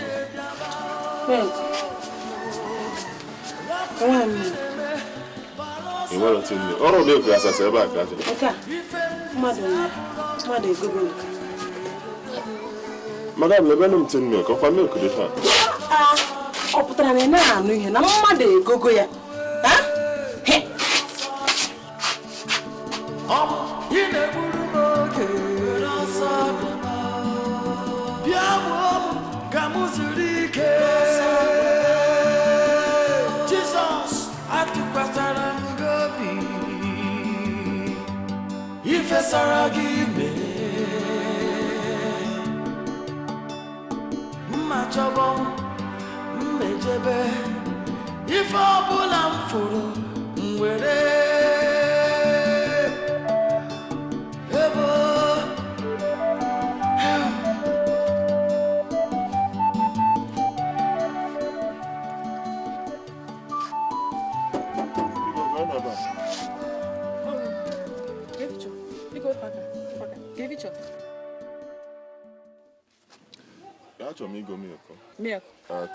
Speaker 13: You want to tin milk? Oh, milk as I said back. Madam, le benum tin milk. Offer milk this one.
Speaker 6: Optra na anu ihe na mmade gogo ya. He.
Speaker 11: Jesus, Ifesara give me Machobo Mejebe If Abulam Furu Mwere
Speaker 13: Amigo milk.
Speaker 6: Milk.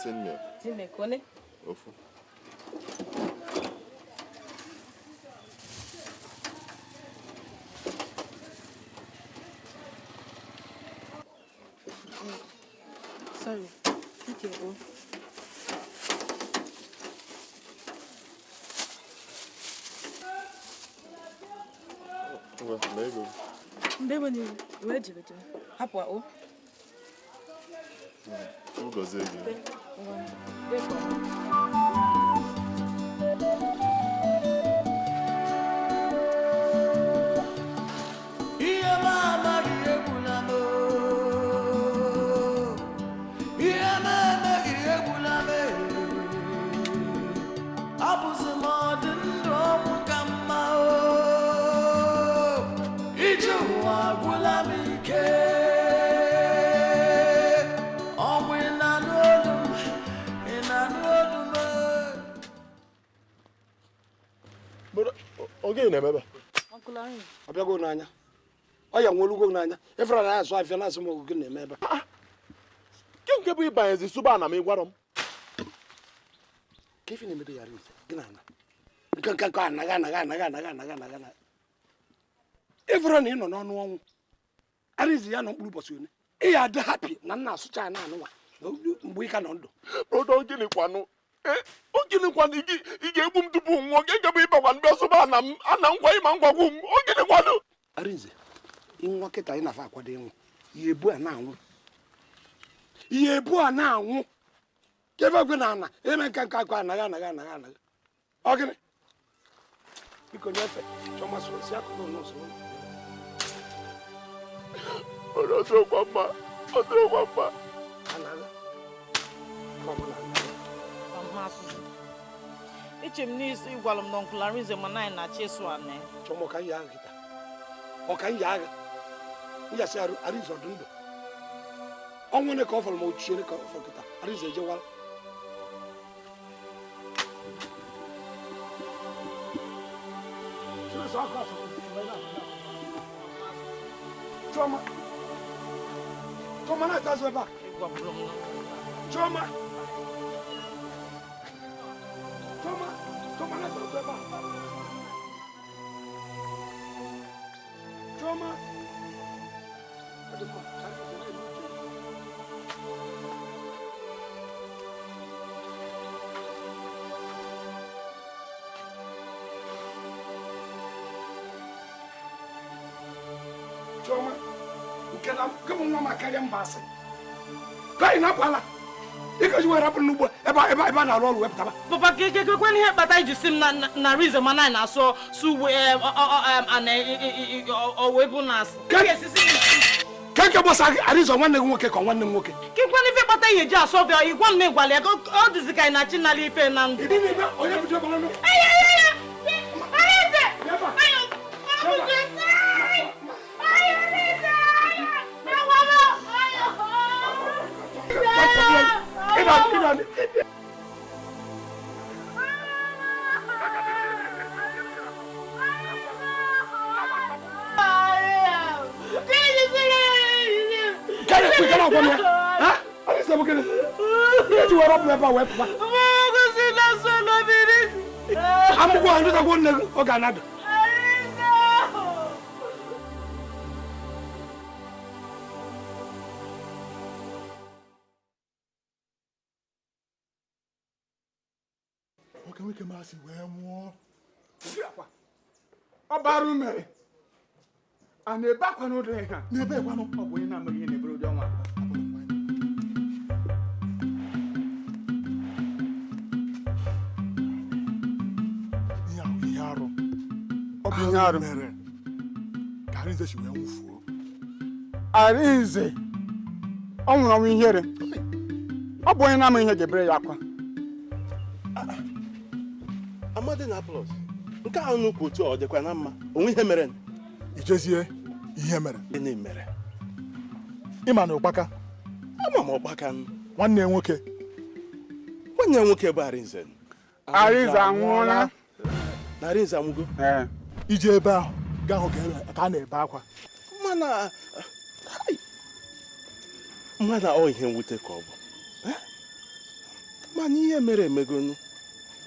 Speaker 13: Tin milk.
Speaker 6: Tin milk, Onye?
Speaker 13: Offor.
Speaker 6: Sorry. Okay.
Speaker 13: Well, there you go.
Speaker 6: Ndebeni, where did you go? Hapwa o.
Speaker 13: Who goes again?
Speaker 3: Uncle Arinze. Abiago n'anya. Oya nwolugo n'anya. Efra na aso afia na asem ogugu na emebe.
Speaker 13: Nke bụ ịbanyezi suba na m ịgwara m.
Speaker 3: Kefi na emede Arinze. Gina na. Nke anaga. Efra na ịnọ n'ọnụ ọnwụ. Arinze ya nọ mkpụrụ ụbọchị one. Ị ya dị happy na nna asụcha na anụwa. Mgbe ị ka nọ ndụ.
Speaker 13: Odo gịnị kwanụ? Ogini kwanu igi egbu m tupu nwụọ ga egebe ịbakwa ndị ọsụba ana nkwa ịma ngwagwu m ogini kwanu.
Speaker 3: Arinze, nwa kịta ị na-afa akwado ịnwụ ihe ebu a na-anwụ kebe gwe na ana eme nka akwa anaga ọ gịnị biko nyefe Chioma si akụkụ n'ụzọ
Speaker 13: ọdụrụkwa mma
Speaker 3: anaga
Speaker 4: Eche m n'isi ịgwalụ m na Uncle Arinze ma naanị na-achị ịsụ anị.
Speaker 3: Chioma ọka ihe agha kịta ọka ihe agha nyasị Arinze ọdụ ndụ ọnwụ ne ka ọ fọrọ ma ochiere ka ọ fọrọ kịta Arinze ejewala Chioma na-atazu ebe a Chioma na-atazu ebe a Chioma Chioma nke na kemu nwa makaria mbasi kai na pala ikaji wera pun n'ugbo ebe na arụ ọrụ wepụtaba
Speaker 4: papa kekekwe ihe kpata iji si m na reason mana na asọ su owebu na asị
Speaker 3: keke bosa Arinze nwanne gị nwoke ka nwanne m nwoke
Speaker 4: kekwe ife kpata ihe ji asọ bịa igwa m ịgwala ya ọ dịzi ka ị na chinala ife na ndụ
Speaker 3: onye bido bara no
Speaker 5: Nwoke masị wee nwụọ.
Speaker 9: Ọ bara umere. A na-ebe akwa n'ụdị ihe a?
Speaker 5: N'ebe ekwanụ.
Speaker 9: Ọ bụ onye na-amaghị ihe na-ebere ụdị ọnwa.
Speaker 5: Ihe arụ.
Speaker 9: Ọ bụ ihe arụ
Speaker 5: mere ka Arinze si wee nwụfuo.
Speaker 9: Arinze ọ nwụrụ ọnwụ ihere. Ọ bụ onye na-amaghị ihe ga-ebere ya akwa.
Speaker 13: Amadi na plus nke ahụ nnukwu otu ọ dịkwa na mma onwe ihe mere
Speaker 5: ijezie ihe mere
Speaker 13: gịnị mere
Speaker 5: ịma na ụkpaka
Speaker 13: ama m ụkpaka
Speaker 5: nwanne nwoke
Speaker 13: bụ Arinze
Speaker 9: anwụọla
Speaker 13: na Arinze amụgo
Speaker 5: ije ebe ahụ gaa hụ ka a na-ebe akwa
Speaker 13: mana ọ ihe mwute ka ọ bụ mana ihe mere emegonu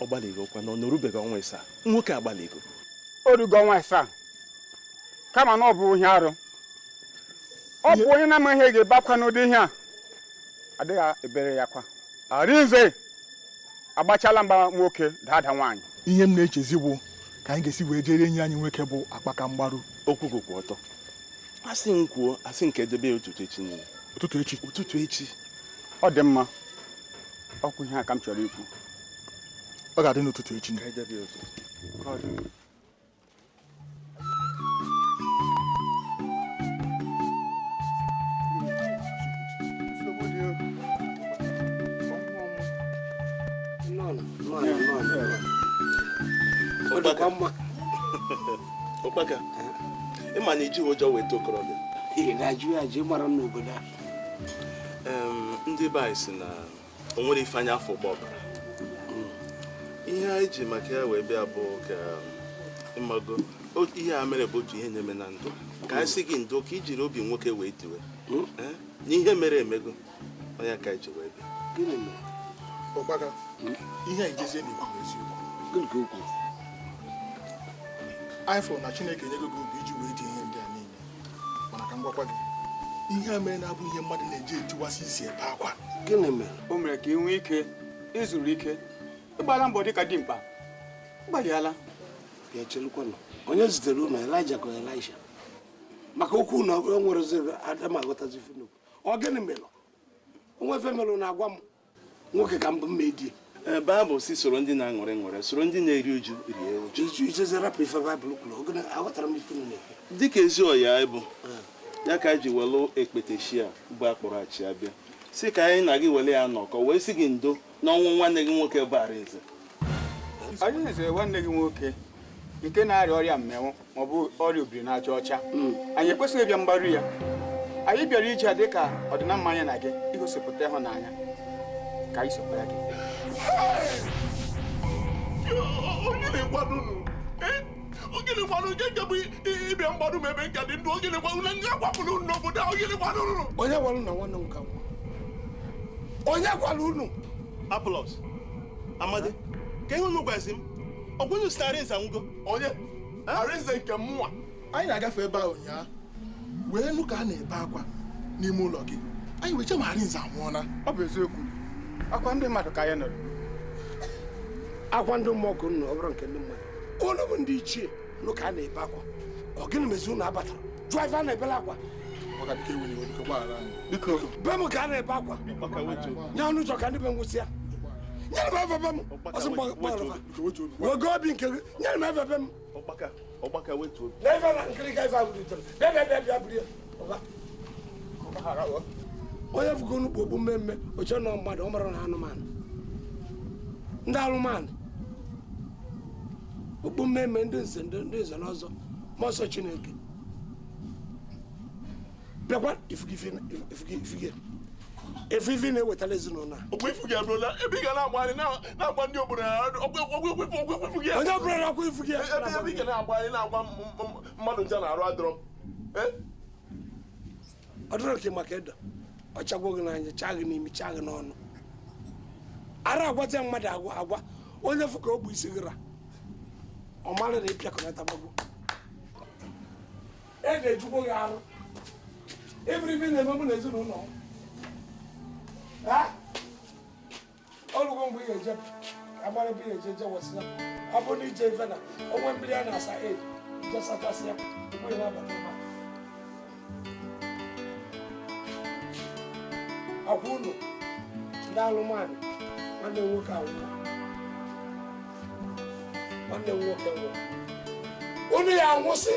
Speaker 13: ọ gbalịgo kwa na ọ norubeghị ọnwa ịsaa nwoke agbalịgo
Speaker 9: o rugo ọnwa ịsaa kama na ọ bụ ihe arụ ọ bụ onye na-ama ihe ga-ebe akwa n'ụdị ihe a adịghị ebere ya kwa Arinze agbachala mgba nwoke dada nwaanyị
Speaker 5: ihe m na-echezi bụ ka anyị ga-esi wee jere enyi anyị nwoke bụ akpaka mgbaru
Speaker 13: okwu gokwu ọtọ asị m kwuo asị nke debe ụtụtụ echi niile
Speaker 5: ụtụtụ echi
Speaker 9: ọ dị mma ọkụ ihe a ka m chọrọ ikwu
Speaker 5: ọ ga-adị n'ụtụtụ echi
Speaker 13: Ụkpaka ịma na iji ụjọ weta okorobịa ndị be anyị si na o nwere ifeanya afọ ụgbọ ọbara ihe anyị ji maka ya wee bịa bụ ka ịmago ihe a mere bụ otu ihe na-eme na ndụ ka anyị si gị ndo ka ijiri obi nwoke wee diwe n'ihe mere emego onye ka anyị ji wee bịa
Speaker 5: Ụkpaka ihe ijezie na-ekwu eziokwu anyị fụrụ na Chineke nyego gị obi iji wee dị ihe ndị a niile mana ka m gwakwa gị ihe a mere na-abụ ihe mmadụ na-eji etiwasị isi ebe akwa
Speaker 9: gịnị mere o mere ka ị nwee ike ịzụrụ ike ịgbara mbọ dịka dimkpa gbalịala
Speaker 3: bịa chelụkwanụ onye zitere ụlọ Elijah ka Elisha maka okwu na o nwere zere Adam aghọtazi funu ọ gịnị mere onwe fe mere na-agwa m nwoke ka mbụ mmedi
Speaker 13: Baịbụl si soro ndị na-aṅụrị soro ndị na-eri uju rie uju
Speaker 3: ije rapụ ife Baịbụl kwuru oge aghọtara m ife nne
Speaker 13: dịka ezi ọya ịbụ ya ka anyị ji welu ekpete shia bụ akpọrọ achị abịa si ka anyị na gị wele ya nọkọ wee si gị ndo n'ọnwụ nwanne gị nwoke bụ Arinze
Speaker 9: Arinze nwanne gị nwoke nke na-arịa ọrịa mmịnwụ maọbụ ọrịa obiri na-acha ọcha anyị ekwesịghị ịbịa mgbaru ya anyị bịara ije dị ka ọdịna mmanya na gị igosipụta ịhụnanya ka anyị sokwa ya gị
Speaker 1: ogene kwanu nke bụ ịbịa mgbadu m ebe nke dị ndụ ogene kwanu na nga gwapụrụ n'obodo a ogene kwanu
Speaker 3: onye gwara na nwanne m ka onye gwara unu
Speaker 13: Aplos Amadi ka ihe unu gwazi m ọgwụnụ si Arinze anwụgo
Speaker 1: onye Arinze nke mmụọ
Speaker 5: anyị na-agafe ebe a ụnyaahụ wee nụ ka a na-ebe akwa n'ime ụlọ gị anyị wee che ma Arinze anwụọla
Speaker 9: ọ bụ eziokwu akwa ndị mmadụ ka anyị nụrụ
Speaker 3: akwa ndị mmụọ ka unu ọ bụrụ nke ndị mmadụ unu bụ ndị ichie nụ ka a na-ebe akwa ọ gịnị mezi unu abatara driver na-ebele akwa be m ka a na-ebe akwa nye ọnụ ụjọ ka ndị be nwụsị ya nyere m efe be m ọsị mgbagara wego obi nke gị nyere m efe be m na efe na nkiri ka ife ahụ rutere bịa buru ya onye fugo nnukwu okpu mmemme oche nọ mmadụ ọ mara na anụmanụ ndị alụmanụ okpu mmemme ndị nze na ọzọ ma ọsọ Chineke bịakwa ifugife na-ewetara ezinụlọ a
Speaker 13: okwu ifugi abụrụla ebe ị ga na-agba na-agba ndị obodo
Speaker 3: onye ọbụla na-akwa ifugi
Speaker 13: ebe ị ga na-agba na-agwa mmadụ ncha na-arụ adọrọ
Speaker 3: ọ dịrọ ka maka edo ọ chagwo gị n'anya chaa gị n'imi chaa gị n'ọnụ ara agwazi mmadụ agwa onye fụ ka o bụ isi gị ra ọ mara na ịpịakọnatabago e ga-ejukwo gị arụ everything na-eme mụ na ezinụlọ m ọlụgo mgbe ị ga-eje agbara ebe ị ga-eje wesịa ọ bụrụ na ije ife na onwe mmiri a na-asa ed je sachasị ya tupu ị na-abata ebe agwa unu ndị alụmanụ nwanne m nwoke anwụọ nwanne m nwoke nwụọ unu ya anwụsị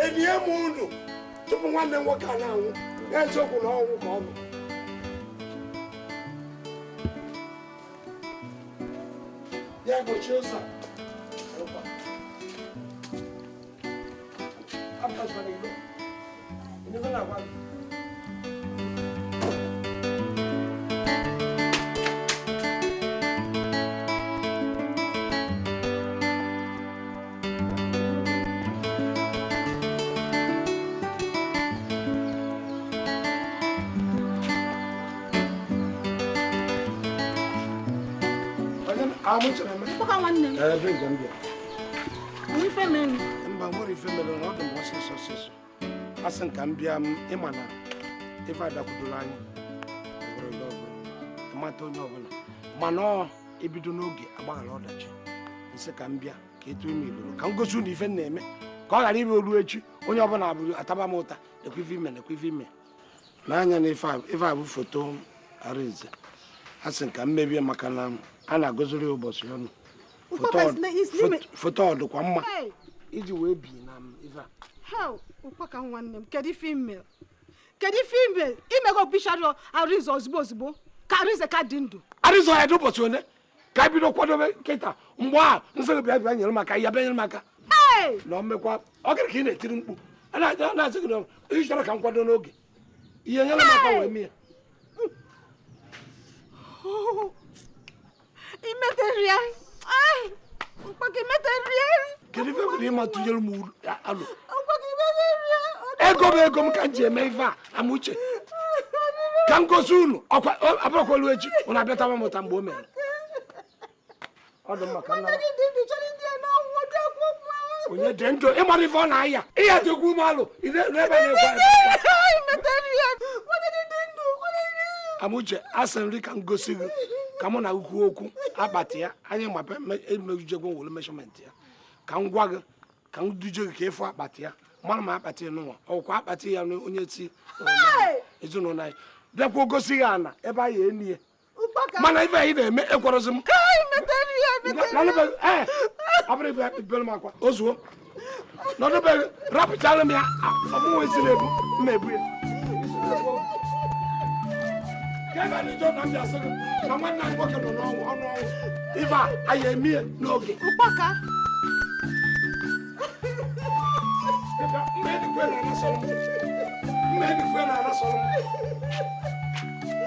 Speaker 3: enye m unu tupu nwanne m nwoke a na-anwụ eziokwu na ọnwụ ka ọ bụ ya gochie ụzọ mba nwere ife mere na ọ dị m ọsịsọ asị ka m bịa ịma na ife adakwudoro anyị amata onye ọbụla mana ọ ebido n'oge agbaghara ọdachi nsị ka m bịa ka etu ime iloro ka m gosi unu ife na-eme ka ọ ghara ibe olu echi onye ọbụla abụrụ ataba m ụta ekwife ime n'anya na ife a bụ foto Arinze asị ka m mebie maka na a na-agoziri ụbọchị ọnụ foto ọdụkwa mma iji wee bi na ife a
Speaker 7: ụkpaka nwanne m kedu ife ime imego bishara Arinze ozugbo ka Arinze ka dị ndụ
Speaker 3: Arinze ya dị ụbọchị ole ka bido kwadobe nkịta mgbe a nsị bịa nyere maka ya bịa nyere maka na mmekwa ọ gara ka ị na-etiri mkpu na-asị gị na ị chọrọ ka m kwado n'oge ihe nyere maka wee mee
Speaker 7: imeteria
Speaker 3: kedu ife nwere ịma tụnyere m alụ ego m ka m ji eme ife a Amuche ka m gosi unu abụrụkwelu echi ụnụ abịataba m ụta mgbe o mere ọ dị mma ka nna onye dị ndụ ịmara ife ọ na-aya ihe dịkwu ume alụ n'ebe na-ekwe Amuche asị nri ka m gosi gị ka mụ na ukwu okwu akpati ya anyị mape emejujegwo were meshọmentị ya ka m gwa gị ka m duje gị ka ịfụ akpati ya mara ma akpati n'ụwa ọkwa akpati ya onye ti ezinụlọ anyị bịakwa gosi gị ana ebe anyị enie mana ife anyị na-eme ekwerozi m abụrụ ibe bere m akwa ozuo nọdụbeghị rapụchara m ya ọmụnwe esi na-ebu mmebu ya ebe anyị jọ na ndị asị gị na nwanne anyị nwoke nọ n'ọnwụ ọnụ ọnwụ ife a anyị emie n'oge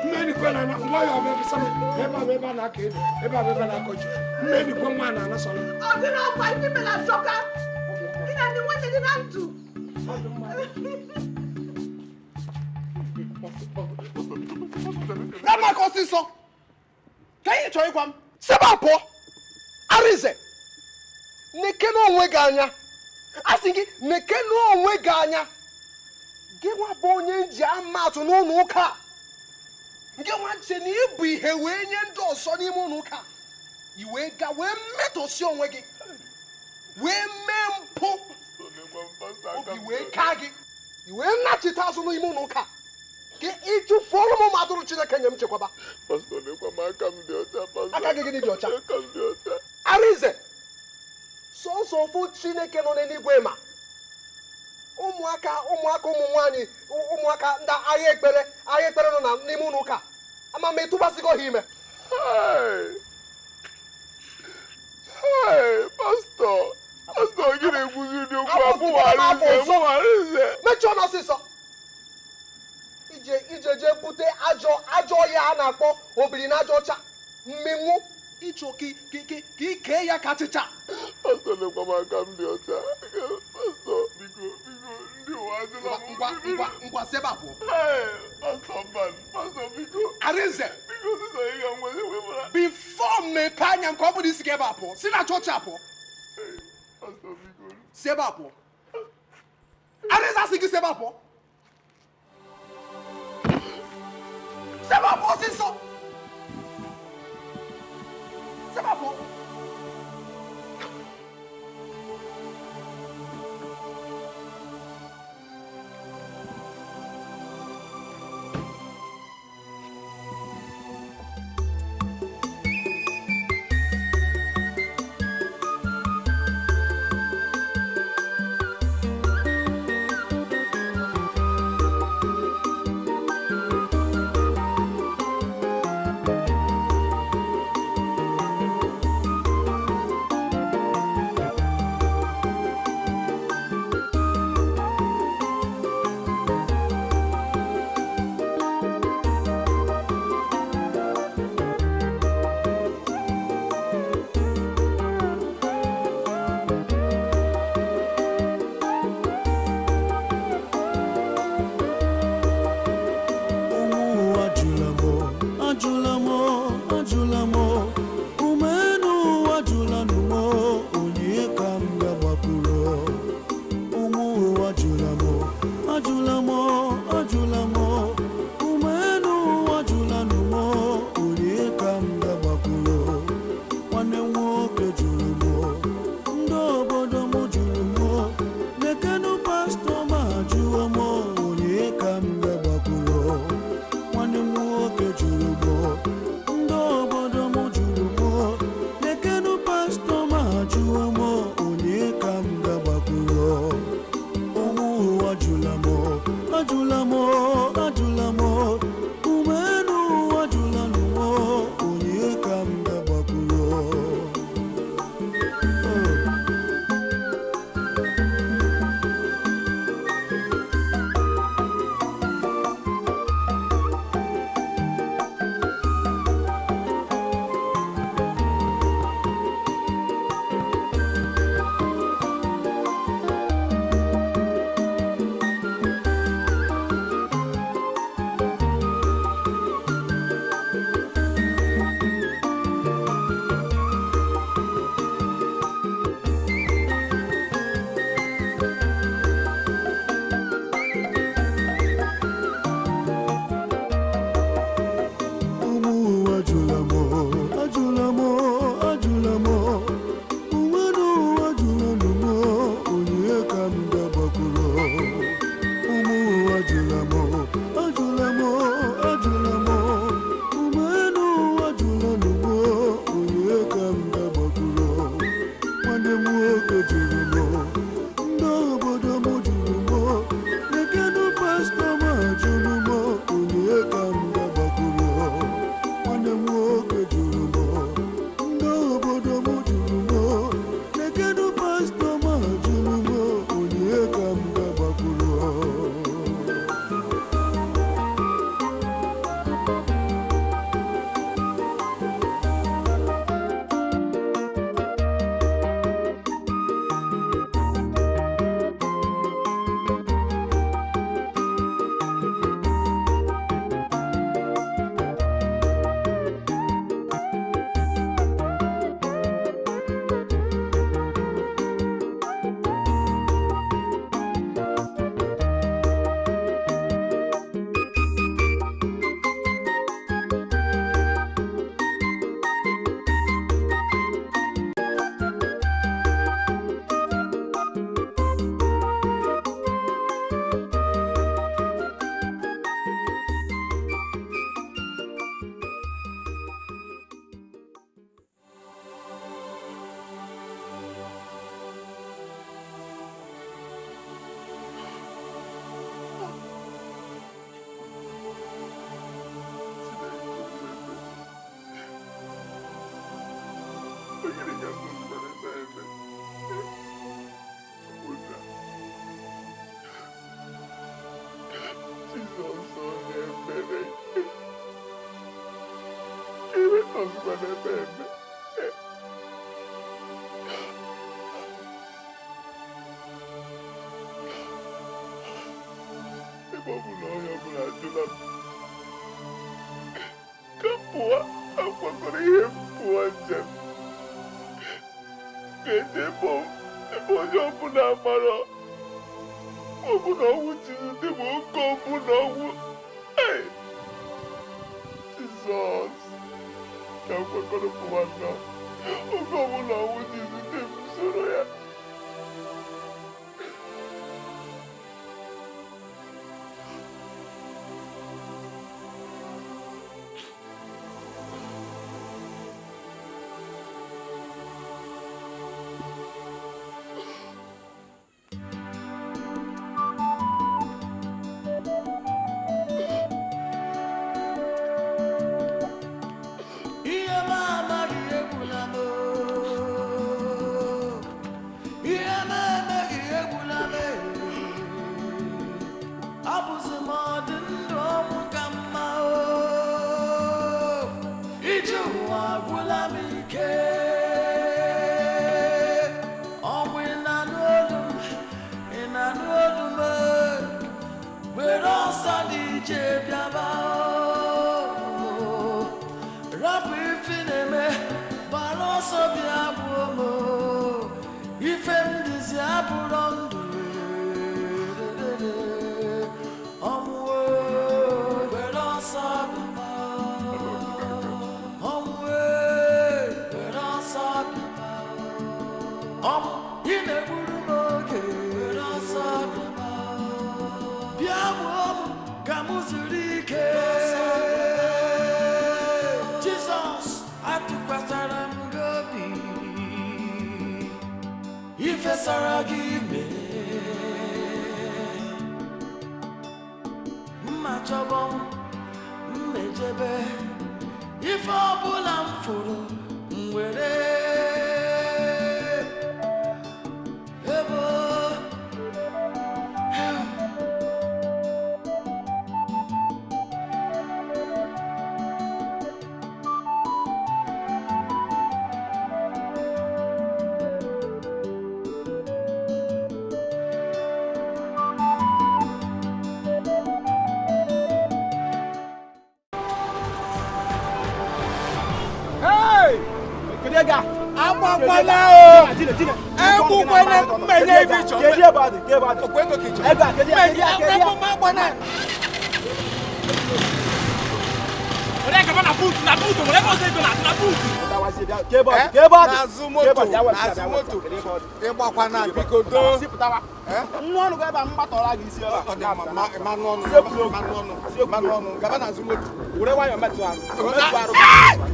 Speaker 3: mmedikwe na ngwa ya ọbịa bisa ebe a na-aka ede ebe a na-akọ ji mmedikwe nwa na-anasọrọ
Speaker 14: maka ọsịsọ ka anyị chọrọ ịgwa m sebe apụọ Arinze na-eke n'onwe gị anya asị gị na-eke n'onwe gị anya gị nwa bụ onye ji amatụ n'ụlọ ụka gị nwa nche na ịbụ ihe wee nye ndị ọzọ n'ime ụlọ ụka i wee ga wee metọsi onwe gị wee mee mpụ obi wee kaa gị iwe nnachite azụ n'ime ụlọ ụka ka ịchụfuorụ m ụmụ atụrụ Chineke nye m chekwaba. Aka gị gịnị dị ọcha? Arinze, sọsọ ofu Chineke nọ n'eluigwe ma ụmụaka ụmụ nwaanyị ụmụaka ndị agha ekpere nọ n'ime ụlọ ụka ama m etụbasịgo ha ime.
Speaker 1: Pastọ gị na-ekwuzi ụdị okwu Arinze.
Speaker 14: Mechie ọnụ ọsịsọ. Ije jee bute ajọ ya a na-akpọ obiri na aja ọcha mmenwu ịchọ ka ike ya ka achịcha.
Speaker 1: Pastọ lekwa m aka m dị ọcha. Pastọ biko ndị ụwa adịla m.
Speaker 14: Ngwa sebe abụọ.
Speaker 1: Pastọ biko.
Speaker 14: Arinze.
Speaker 1: Biko sịsọ ị ga-enwezi webara.
Speaker 14: Bifo mepe anya m ka ọ bụrụ isi ka ebe abụọ. Si na chọọchị abụọ.
Speaker 1: Pastọ biko.
Speaker 14: Sebe abụọ. Arinze asị gị sebe abụọ. Sebe abụọ ọsịsọ. Sebe abụọ.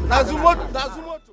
Speaker 14: Nazumoto